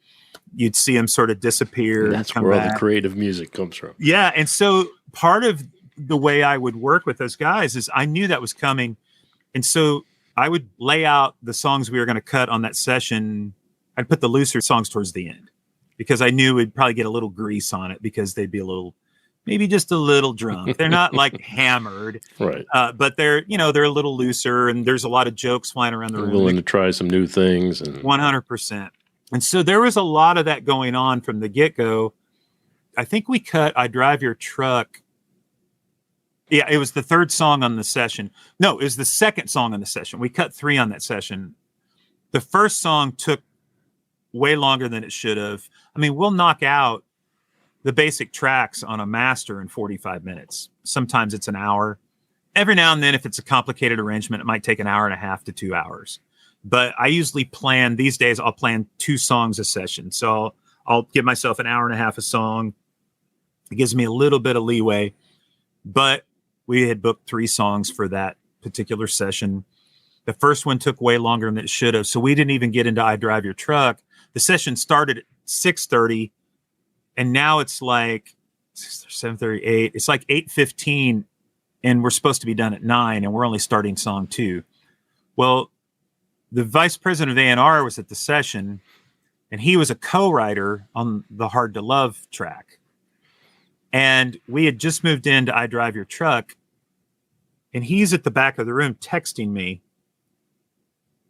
You'd see them sort of disappear. And that's where all the creative music comes from. Yeah. And so part of the way I would work with those guys is I knew that was coming. And so I would lay out the songs we were going to cut on that session. I'd put the looser songs towards the end because I knew we'd probably get a little grease on it because they'd be a little, maybe just a little drunk. They're not like hammered, Right. But they're a little looser, and there's a lot of jokes flying around the They're room. willing to try some new things. And 100%. And so there was a lot of that going on from the get-go. I think we cut I Drive Your Truck. Yeah, it was the third song on the session. No, it was the second song on the session. We cut 3 on that session. The first song took way longer than it should have. I mean, we'll knock out the basic tracks on a master in 45 minutes. Sometimes it's an hour. Every now and then, if it's a complicated arrangement, it might take an hour and a half to 2 hours. But I usually plan, these days, I'll plan 2 songs a session. So I'll give myself an hour and a half a song. It gives me a little bit of leeway. But we had booked 3 songs for that particular session. The first one took way longer than it should have. So we didn't even get into I Drive Your Truck. The session started at 6:30, and now it's like 7:38. It's like 8:15, and we're supposed to be done at 9, and we're only starting song 2. Well, the vice president of A&R was at the session, and he was a co-writer on the Hard to Love track. And we had just moved into I Drive Your Truck, and he's at the back of the room texting me,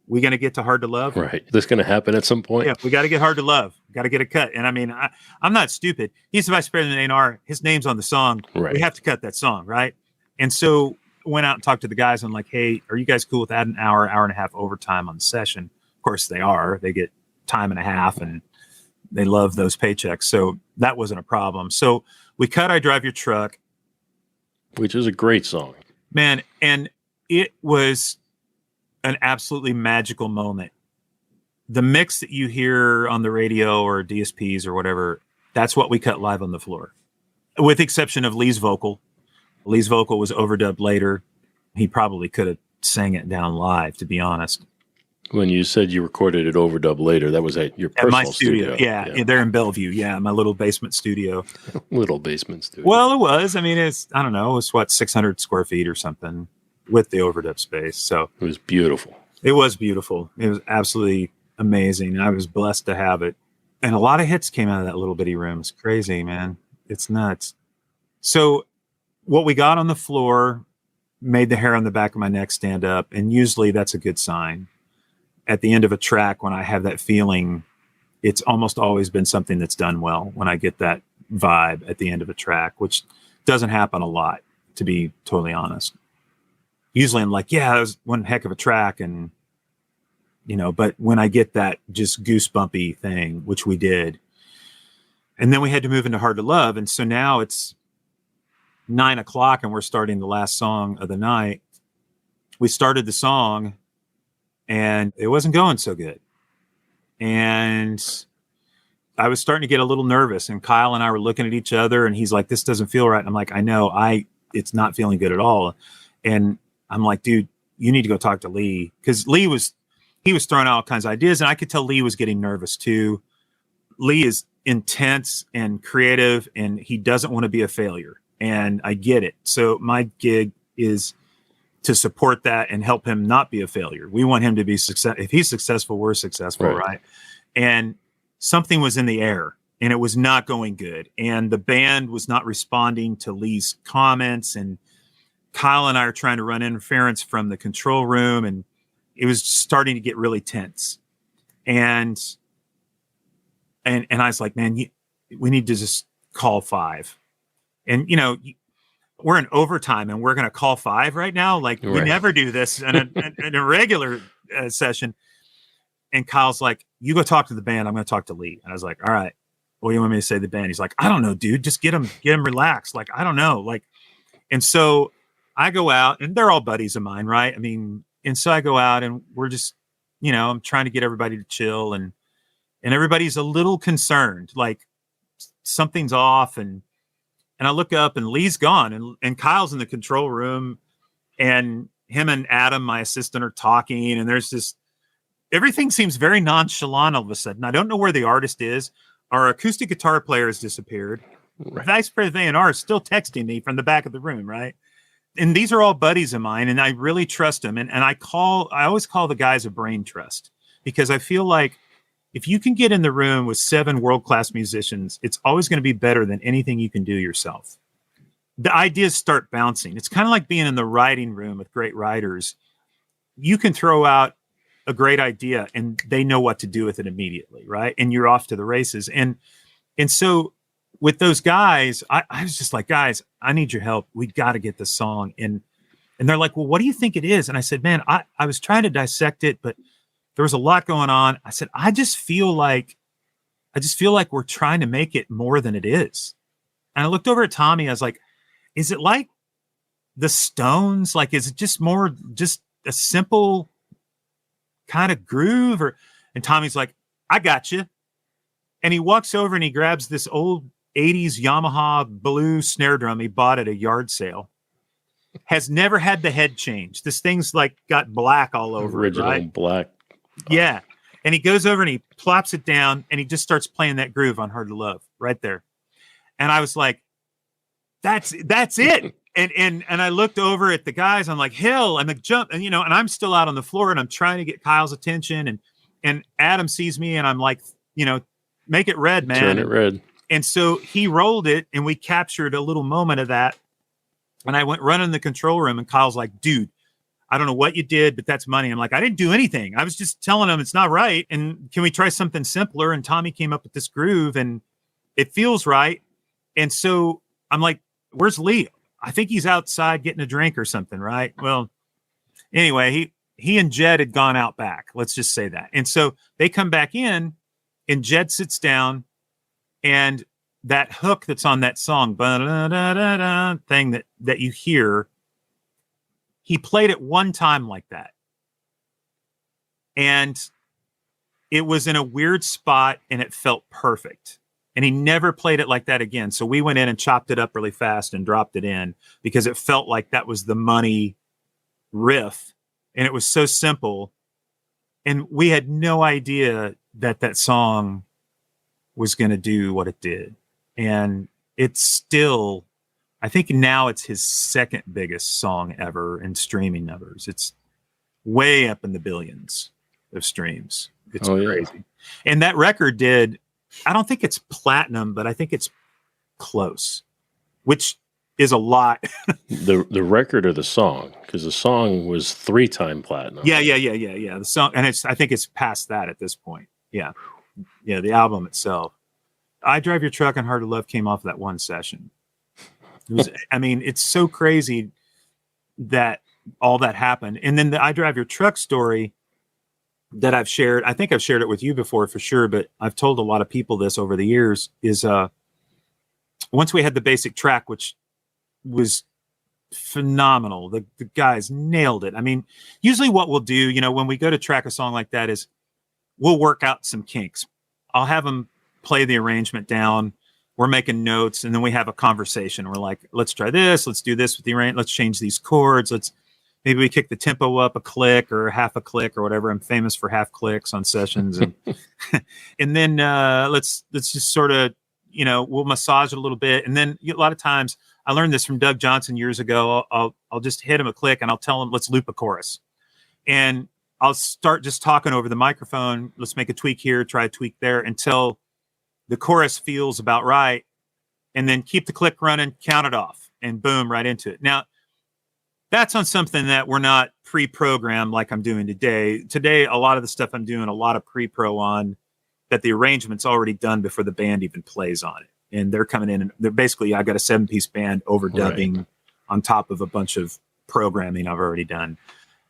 we going to get to Hard to Love? right. This going to happen at some point? Yeah, we got to get Hard to Love. Got to get a cut. And I mean, I'm not stupid. He's the vice president of A&R. His name's on the song. Right. We have to cut that song, right? And so went out and talked to the guys. I'm like, hey, are you guys cool with adding an hour and a half overtime on the session? Of course they are. They get time and a half, and they love those paychecks. So that wasn't a problem. So we cut I Drive Your Truck. Which is a great song. Man, and it was an absolutely magical moment. The mix that you hear on the radio or DSPs or whatever, that's what we cut live on the floor, with the exception of Lee's vocal. Lee's vocal was overdubbed later. He probably could have sang it down live, to be honest. When you said you recorded it overdub later, that was at your personal At my studio. Yeah, they're in Bellevue. Yeah, my little basement studio. Little basement studio. Well, it was. I mean, I don't know, it was what, 600 square feet or something with the overdub space. So it was beautiful. It was beautiful. It was absolutely amazing. I was blessed to have it. And a lot of hits came out of that little bitty room. It's crazy, man. It's nuts. So what we got on the floor made the hair on the back of my neck stand up. And usually that's a good sign. At the end of a track, when I have that feeling, it's almost always been something that's done well when I get that vibe at the end of a track, which doesn't happen a lot, to be totally honest. Usually I'm like, yeah, that was one heck of a track. And, but when I get that just goosebumpy thing, which we did, and then we had to move into Hard to Love. And so now it's 9:00 and we're starting the last song of the night. We started the song and it wasn't going so good. And I was starting to get a little nervous, and Kyle and I were looking at each other, and he's like, this doesn't feel right. And I'm like, I know, it's not feeling good at all. And I'm like, dude, you need to go talk to Lee. Cause he was throwing out all kinds of ideas, and I could tell Lee was getting nervous too. Lee is intense and creative, and he doesn't want to be a failure. And I get it. So my gig is to support that and help him not be a failure. We want him to be success. If he's successful, we're successful. Right. And something was in the air, and it was not going good. And the band was not responding to Lee's comments, and Kyle and I are trying to run interference from the control room, and it was starting to get really tense. And I was like, man, we need to just call 5. And, we're in overtime and we're going to call 5 right now. Like we never do this in a regular session. And Kyle's like, you go talk to the band. I'm going to talk to Lee. And I was like, all right, what do you want me to say to the band? He's like, I don't know, dude, just get him relaxed. Like, I don't know. Like, and so I go out, and they're all buddies of mine. Right. I mean, and so I go out, and we're just, I'm trying to get everybody to chill, and everybody's a little concerned, like something's off. And I look up, and Lee's gone, and Kyle's in the control room, and him and Adam, my assistant, are talking, and there's this, everything seems very nonchalant all of a sudden. I don't know where the artist is. Our acoustic guitar player has disappeared. Right. Vice President A&R is still texting me from the back of the room, right? And these are all buddies of mine, and I really trust them. And I always call the guys a brain trust, because I feel like if you can get in the room with 7 world-class musicians, it's always going to be better than anything you can do yourself. The ideas start bouncing. It's kind of like being in the writing room with great writers. You can throw out a great idea and they know what to do with it immediately, right? And you're off to the races. And so with those guys, I was just like, guys, I need your help. We got to get this song. And they're like, well, what do you think it is? And I said, man, I was trying to dissect it, but there was a lot going on. I said, I just feel like we're trying to make it more than it is. And I looked over at Tommy. I was like, is it like the Stones? Like, is it just a simple kind of groove? And Tommy's like, I got you. And he walks over and he grabs this old 80s Yamaha blue snare drum he bought at a yard sale. Has never had the head change. This thing's like got black all over Original it, right? black. Yeah. And he goes over and he plops it down and he just starts playing that groove on Hard to Love right there. And I was like, that's it. And I looked over at the guys. I'm like, hell, I'm like, jump. And, and I'm still out on the floor and I'm trying to get Kyle's attention. And Adam sees me and I'm like, make it red, man. Turn it red. And so he rolled it and we captured a little moment of that. And I went running in the control room and Kyle's like, dude, I don't know what you did, but that's money. I'm like, I didn't do anything. I was just telling him it's not right. And can we try something simpler? And Tommy came up with this groove and it feels right. And so I'm like, where's Leo? I think he's outside getting a drink or something, right? Well, anyway, he and Jed had gone out back. Let's just say that. And so they come back in and Jed sits down and that hook that's on that song thing that you hear, he played it one time like that. And it was in a weird spot and it felt perfect. And he never played it like that again. So we went in and chopped it up really fast and dropped it in because it felt like that was the money riff. And it was so simple. And we had no idea that song was going to do what it did. And it's still, I think now it's his second biggest song ever in streaming numbers. It's way up in the billions of streams. It's crazy. Yeah. And that record did, I don't think it's platinum, but I think it's close, which is a lot. The record or the song? Because the song was 3-time platinum. Yeah. The song, and I think it's past that at this point. Yeah. The album itself. I Drive Your Truck and Hard to Love came off of that one session. It was, it's so crazy that all that happened. And then the I Drive Your Truck story that I've shared, I think I've shared it with you before for sure, but I've told a lot of people this over the years, is once we had the basic track, which was phenomenal. The guys nailed it. Usually what we'll do, when we go to track a song like that is we'll work out some kinks. I'll have them play the arrangement down. We're making notes and then we have a conversation. We're like, let's try this. Let's do this with the arrangement. Let's change these chords. Maybe we kick the tempo up a click or half a click or whatever. I'm famous for half clicks on sessions. And, and then let's just sort of, we'll massage it a little bit. And then a lot of times I learned this from Doug Johnson years ago. I'll just hit him a click and I'll tell him, let's loop a chorus. And I'll start just talking over the microphone. Let's make a tweak here, try a tweak there until the chorus feels about right. And then keep the click running, count it off, and boom, right into it. Now, that's on something that we're not pre-programmed like I'm doing today. Today, a lot of the stuff I'm doing, a lot of pre-pro on that the arrangement's already done before the band even plays on it. And they're coming in and they're basically, I've got a 7-piece band overdubbing on top of a bunch of programming I've already done.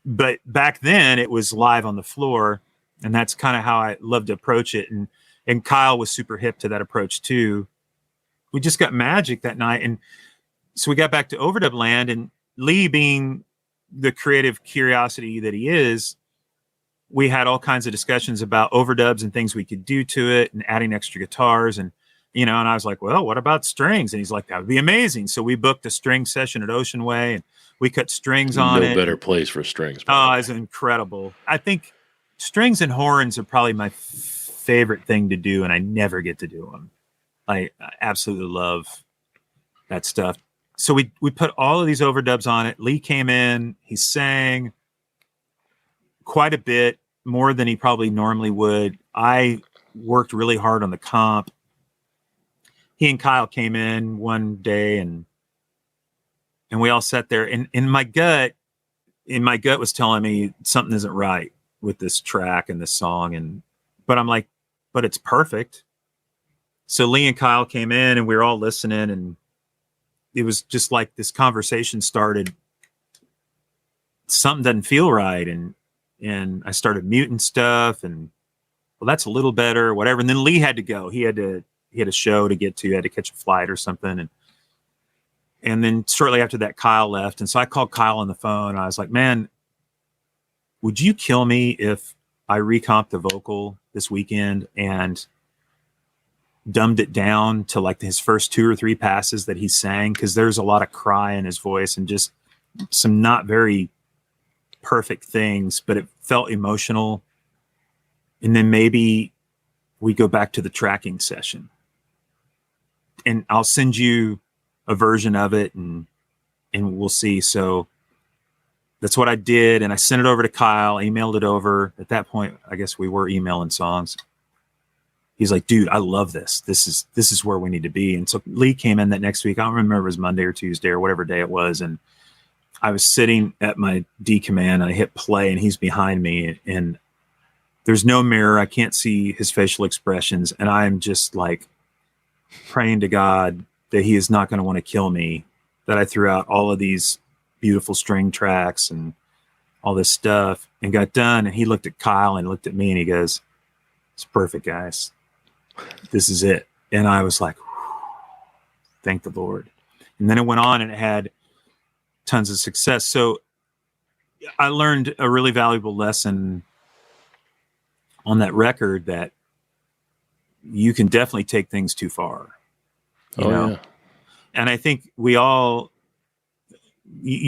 But back then it was live on the floor, and that's kind of how I love to approach it. And Kyle was super hip to that approach too. We just got magic that night. And so we got back to overdub land, and Lee, being the creative curiosity that he is, we had all kinds of discussions about overdubs and things we could do to it and adding extra guitars. And, and I was like, well, what about strings? And he's like, that would be amazing. So we booked a string session at Ocean Way and we cut strings on it. No better place for strings. Oh, it's incredible. I think strings and horns are probably my favorite thing to do, and I never get to do them. I absolutely love that stuff. So we put all of these overdubs on it. Lee came in, he sang quite a bit, more than he probably normally would. I worked really hard on the comp. He and Kyle came in one day and we all sat there, and my gut was telling me something isn't right with this track and this song. But I'm like, but it's perfect. So Lee and Kyle came in and we were all listening, and it was just like this conversation started. Something doesn't feel right. And I started muting stuff, and well, that's a little better, whatever. And then Lee had to go. He had a show to get to, he had to catch a flight or something. And then shortly after that, Kyle left. And so I called Kyle on the phone, and I was like, man, would you kill me if I recomped the vocal this weekend and dumbed it down to like his first 2 or 3 passes that he sang? Cause there's a lot of cry in his voice and just some not very perfect things, but it felt emotional. And then maybe we go back to the tracking session, and I'll send you a version of it, and we'll see. So that's what I did. And I sent it over to Kyle, emailed it over. At that point, I guess we were emailing songs. He's like, dude, I love this. This is where we need to be. And so Lee came in that next week. I don't remember if it was Monday or Tuesday or whatever day it was. And I was sitting at my D command, and I hit play, and he's behind me, and there's no mirror. I can't see his facial expressions. And I'm just like praying to God that he is not going to want to kill me, that I threw out all of these beautiful string tracks and all this stuff, and got done. And he looked at Kyle and looked at me, and he goes, it's perfect, guys. This is it. And I was like, thank the Lord. And then it went on, and it had tons of success. So I learned a really valuable lesson on that record, that you can definitely take things too far. You know? Yeah. And I think you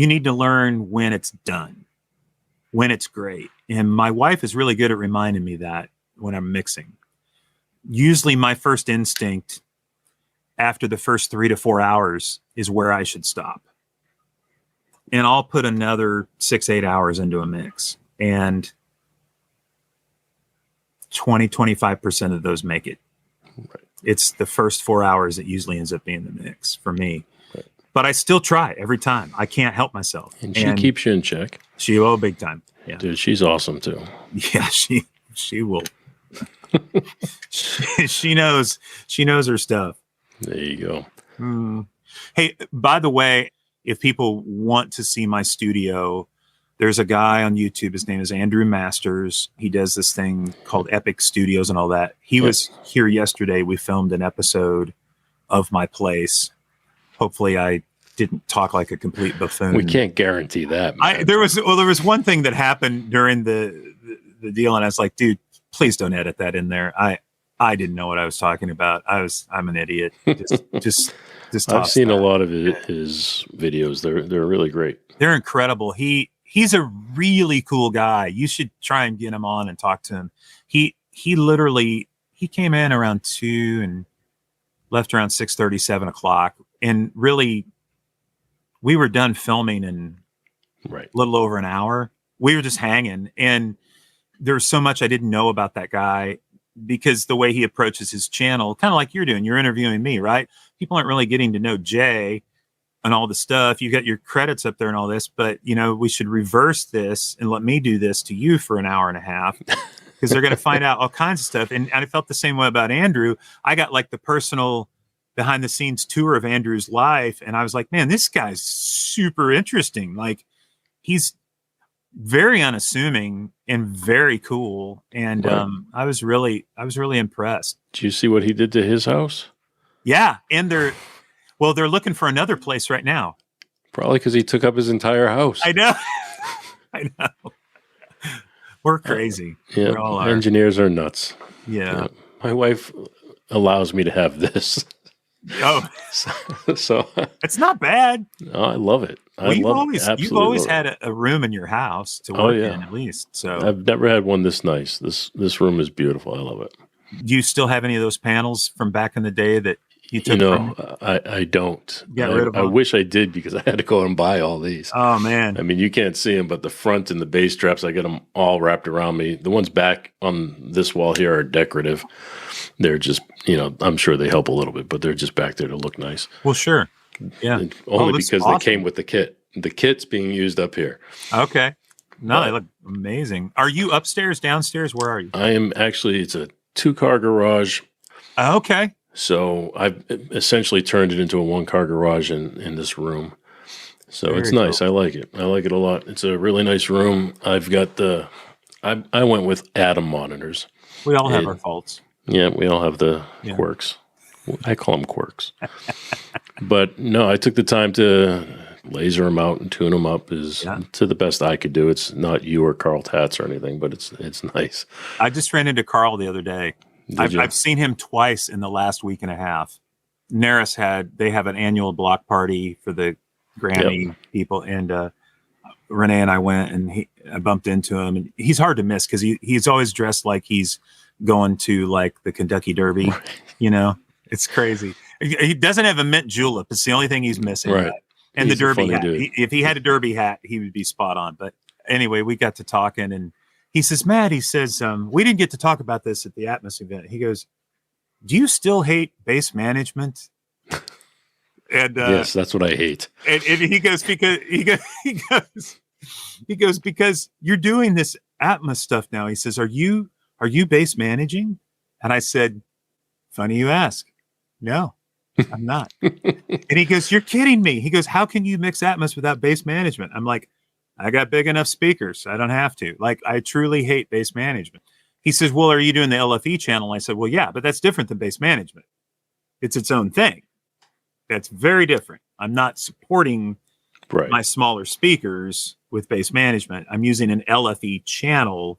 need to learn when it's done, when it's great. And my wife is really good at reminding me that when I'm mixing. Usually my first instinct after the first 3 to 4 hours is where I should stop. And I'll put another 6-8 hours into a mix, and 20-25% of those make it. Right. It's the first 4 hours that usually ends up being the mix for me. Right. But I still try every time. I can't help myself. And she keeps you in check. Big time. Yeah. Dude, she's awesome too. Yeah, she will. she knows her stuff. There you go. Hey, by the way, if people want to see my studio, there's a guy on YouTube. His name is Andrew Masters. He does this thing called Epic Studios and all that. He was here yesterday. We filmed an episode of my place. Hopefully I didn't talk like a complete buffoon. We can't guarantee that. There was one thing that happened during the deal, and I was like, dude, please don't edit that in there. I didn't know what I was talking about. I'm an idiot. Just I've seen a lot of his videos. They're really great. They're incredible. He's a really cool guy. You should try and get him on and talk to him. He literally came in around 2 and left around 6:30, 7 o'clock. And really, we were done filming in a little over an hour. We were just hanging, and there's so much I didn't know about that guy, because the way he approaches his channel, kind of like you're doing, you're interviewing me, right? People aren't really getting to know Jay and all the stuff. You got your credits up there and all this, but we should reverse this and let me do this to you for an hour and a half, because they're going to find out all kinds of stuff. And I felt the same way about Andrew. I got like the personal behind the scenes tour of Andrew's life. And I was like, man, this guy's super interesting. Like, he's very unassuming and very cool. And I was really impressed. Did you see what he did to his house? Yeah. And they're looking for another place right now. Probably because he took up his entire house. I know. I know. We're crazy. Yeah. We all are. Engineers are nuts. Yeah. My wife allows me to have this. Oh, so it's not bad. No, I love it. You've always had a room in your house to work in, at least. So I've never had one this nice. This room is beautiful. I love it. Do you still have any of those panels from back in the day that You took from? I don't. Get rid of I them? wish I did because I had to go and buy all these. Oh man. I mean, you can't see them, but the front and the bass straps, I get them all wrapped around me. The ones back on this wall here are decorative. They're just, I'm sure they help a little bit, but they're just back there to look nice. Well, sure. Yeah. And only that's because awesome. they came with the kit. The kit's being used up here. Okay. No, But- they look amazing. Are you upstairs, downstairs? Where are you? I am actually, it's a 2-car garage. Okay. So I've essentially turned it into a 1-car garage in this room. So Very it's nice. cool. I like it. I like it a lot. It's a really nice room. I've got I went with Atom monitors. We all have And- our faults. Yeah, we all have the Yeah. quirks. I call them quirks. But no, I took the time to laser them out and tune them up to the best I could do. It's not you or Carl Tatz or anything, but it's nice. I just ran into Carl the other day. Did you? I've seen him twice in the last week and a half. Naris they have an annual block party for the Grammy people, and Renee and I went, and I bumped into him, and he's hard to miss because he's always dressed like he's going to like the Kentucky Derby. It's crazy. He doesn't have a mint julep. It's the only thing he's missing. Right. And He's the a Derby funny hat. dude. If he had a Derby hat, he would be spot on. But anyway, we got to talking, and he says, Matt, he says, we didn't get to talk about this at the Atmos event. He goes, do you still hate bass management? And Yes, that's what I hate. and he goes, because he goes, because you're doing this Atmos stuff now. He says, are you bass managing? And I said, funny you ask. No, I'm not. And he goes, you're kidding me. He goes, how can you mix Atmos without bass management? I'm like, I got big enough speakers. I don't have to. Like, I truly hate bass management. He says, well, are you doing the LFE channel? I said, well, yeah, but that's different than bass management. It's its own thing. That's very different. I'm not supporting Right. my smaller speakers with bass management. I'm using an LFE channel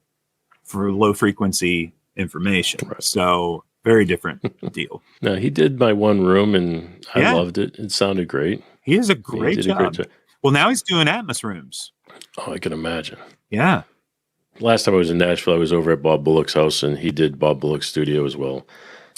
for low frequency information. Right. So very different deal. No, he did my one room, and I Yeah. loved it. It sounded great. He is a He great did job. a great job. Well, now he's doing Atmos rooms. Oh, I can imagine. Yeah. Last time I was in Nashville, I was over at Bob Bullock's house, and he did Bob Bullock's studio as well.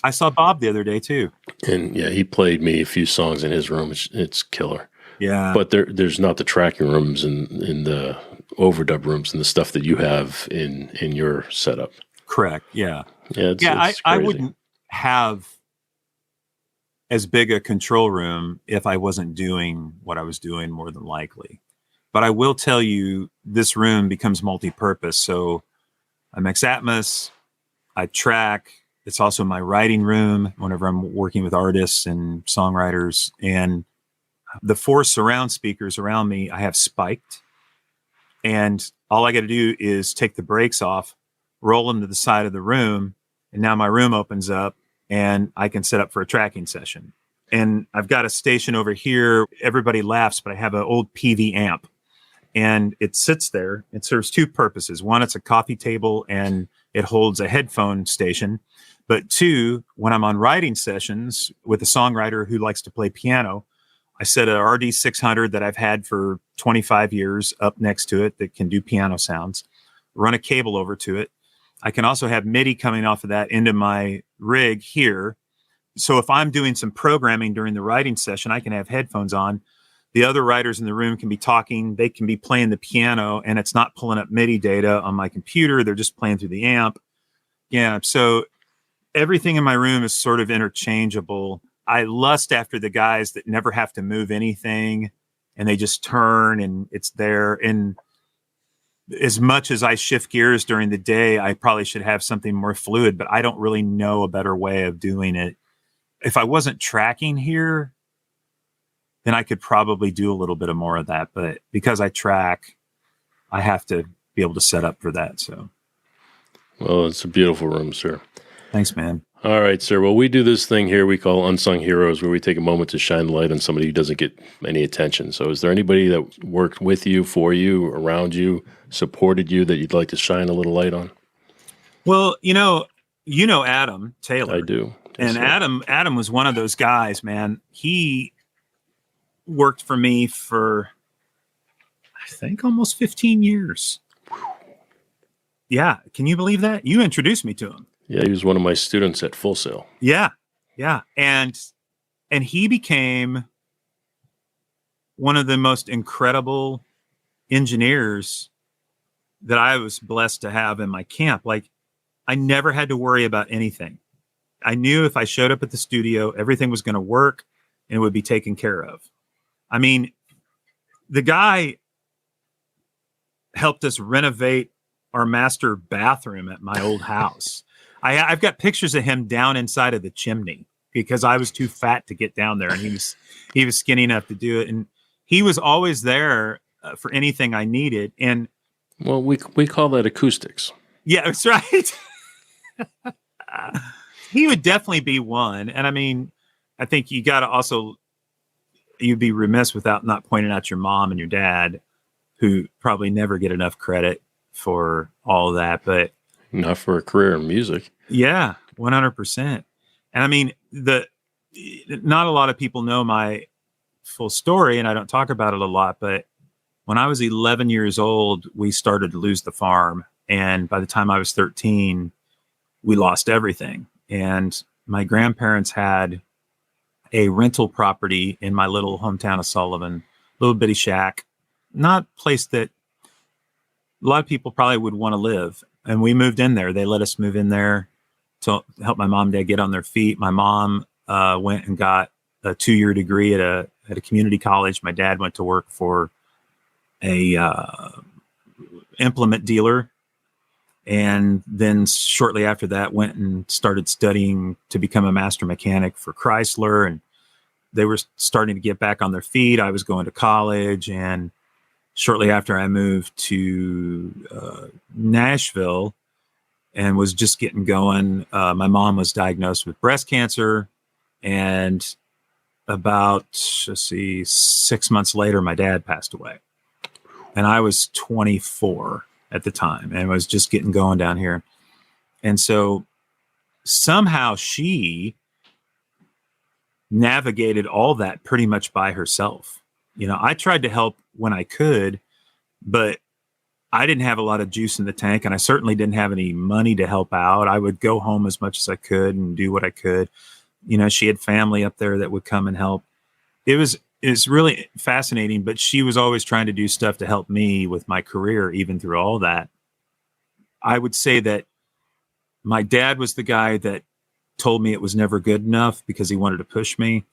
I saw Bob the other day too. And yeah, he played me a few songs in his room. It's killer. Yeah. But there's not the tracking rooms and in the overdub rooms and the stuff that you have in your setup. Correct. Yeah. Yeah, it's I crazy. wouldn't have as big a control room if I wasn't doing what I was doing, more than likely. But I will tell you, this room becomes multi-purpose. So I mix Atmos, I track. It's also my writing room whenever I'm working with artists and songwriters. And the 4 surround speakers around me, I have spiked. And all I got to do is take the brakes off, roll them to the side of the room, and now my room opens up and I can set up for a tracking session. And I've got a station over here. Everybody laughs, but I have an old PV amp, and it sits there. It serves 2 purposes. One, it's a coffee table and it holds a headphone station. But 2, when I'm on writing sessions with a songwriter who likes to play piano, I set a RD 600 that I've had for 25 years up next to it that can do piano sounds, run a cable over to it. I can also have MIDI coming off of that into my rig here. So if I'm doing some programming during the writing session, I can have headphones on. The other writers in the room can be talking. They can be playing the piano, and it's not pulling up MIDI data on my computer. They're just playing through the amp. Yeah. So everything in my room is sort of interchangeable. I lust after the guys that never have to move anything, and they just turn and it's there. And as much as I shift gears during the day, I probably should have something more fluid, but I don't really know a better way of doing it. If I wasn't tracking here, then I could probably do a little bit of more of that. But because I track, I have to be able to set up for that. So Well, it's a beautiful room, sir. thanks, man. All right, sir. Well, we do this thing here we call Unsung Heroes, where we take a moment to shine the light on somebody who doesn't get any attention. So is there anybody that worked with you, for you, around you, supported you that you'd like to shine a little light on? Well, you know Adam Taylor. I do. And Yes, Adam was one of those guys, man. He worked for me for, I think, almost 15 years. Yeah. Can you believe that? You introduced me to him. Yeah, he was one of my students at Full Sail. Yeah. Yeah. And And he became one of the most incredible engineers that I was blessed to have in my camp. Like, I never had to worry about anything. I knew if I showed up at the studio, everything was going to work and it would be taken care of. I mean, the guy helped us renovate our master bathroom at my old house. I've got pictures of him down inside of the chimney because I was too fat to get down there, and he was skinny enough to do it. And he was always there for anything I needed. And well, we call that acoustics. yeah, that's right. He would definitely be one. And I mean, I think you got to also, you'd be remiss without not pointing out your mom and your dad, who probably never get enough credit for all of that, but not for a career in music. Yeah, 100%. And I mean, not a lot of people know my full story, and I don't talk about it a lot, but when I was 11 years old, we started to lose the farm. And by the time I was 13, we lost everything. And my grandparents had a rental property in my little hometown of Sullivan, little bitty shack, not a place that a lot of people probably would want to live. And we moved in there. They let us move in there to help my mom and dad get on their feet. My mom went and got a 2-year degree at a community college. My dad went to work for a implement dealer. And then shortly after that went and started studying to become a master mechanic for Chrysler. And they were starting to get back on their feet. I was going to college, and shortly after I moved to Nashville and was just getting going, my mom was diagnosed with breast cancer. And about, 6 months later, my dad passed away. And I was 24 at the time and was just getting going down here. And so somehow she navigated all that pretty much by herself. You know, I tried to help when I could, but I didn't have a lot of juice in the tank, and I certainly didn't have any money to help out. I would go home as much as I could and do what I could. You know, she had family up there that would come and help. It's really fascinating, but she was always trying to do stuff to help me with my career, even through all that. I would say that my dad was the guy that told me it was never good enough because he wanted to push me.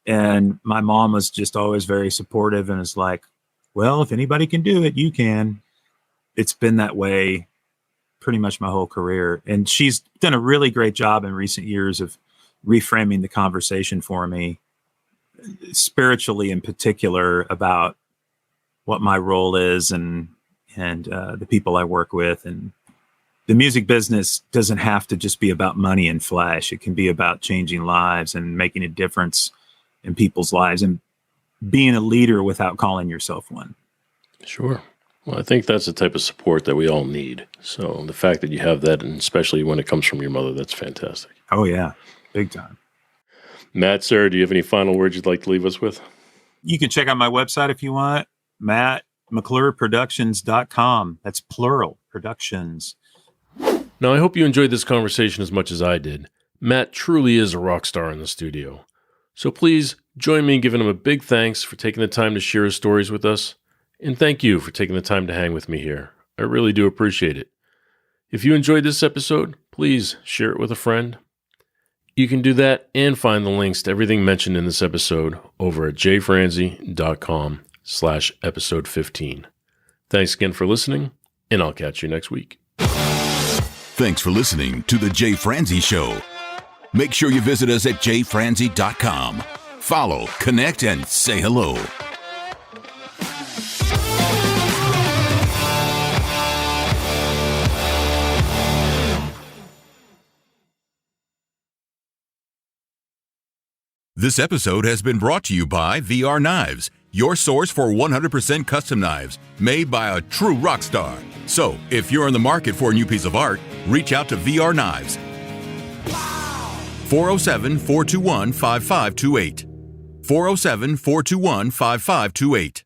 And my mom was just always very supportive and is like, well, if anybody can do it, you can. It's been that way pretty much my whole career. And she's done a really great job in recent years of reframing the conversation for me, spiritually in particular, about what my role is and the people I work with. And the music business doesn't have to just be about money and flash. It can be about changing lives and making a difference in people's lives and being a leader without calling yourself one. Sure. Well, I think that's the type of support that we all need. So the fact that you have that, and especially when it comes from your mother, that's fantastic. Oh, yeah. Big time. Matt, sir, do you have any final words you'd like to leave us with? You can check out my website if you want, McClureProductions.com. That's plural, productions. Now, I hope you enjoyed this conversation as much as I did. Matt truly is a rock star in the studio. So please join me in giving him a big thanks for taking the time to share his stories with us. And thank you for taking the time to hang with me here. I really do appreciate it. If you enjoyed this episode, please share it with a friend. You can do that and find the links to everything mentioned in this episode over at jayfranze.com/episode 15. Thanks again for listening, and I'll catch you next week. Thanks for listening to The Jay Franze Show. Make sure you visit us at jayfranze.com. Follow, connect, and say hello. This episode has been brought to you by VR Knives, your source for 100% custom knives made by a true rock star. So, if you're in the market for a new piece of art, reach out to VR Knives. 407-421-5528. 407-421-5528.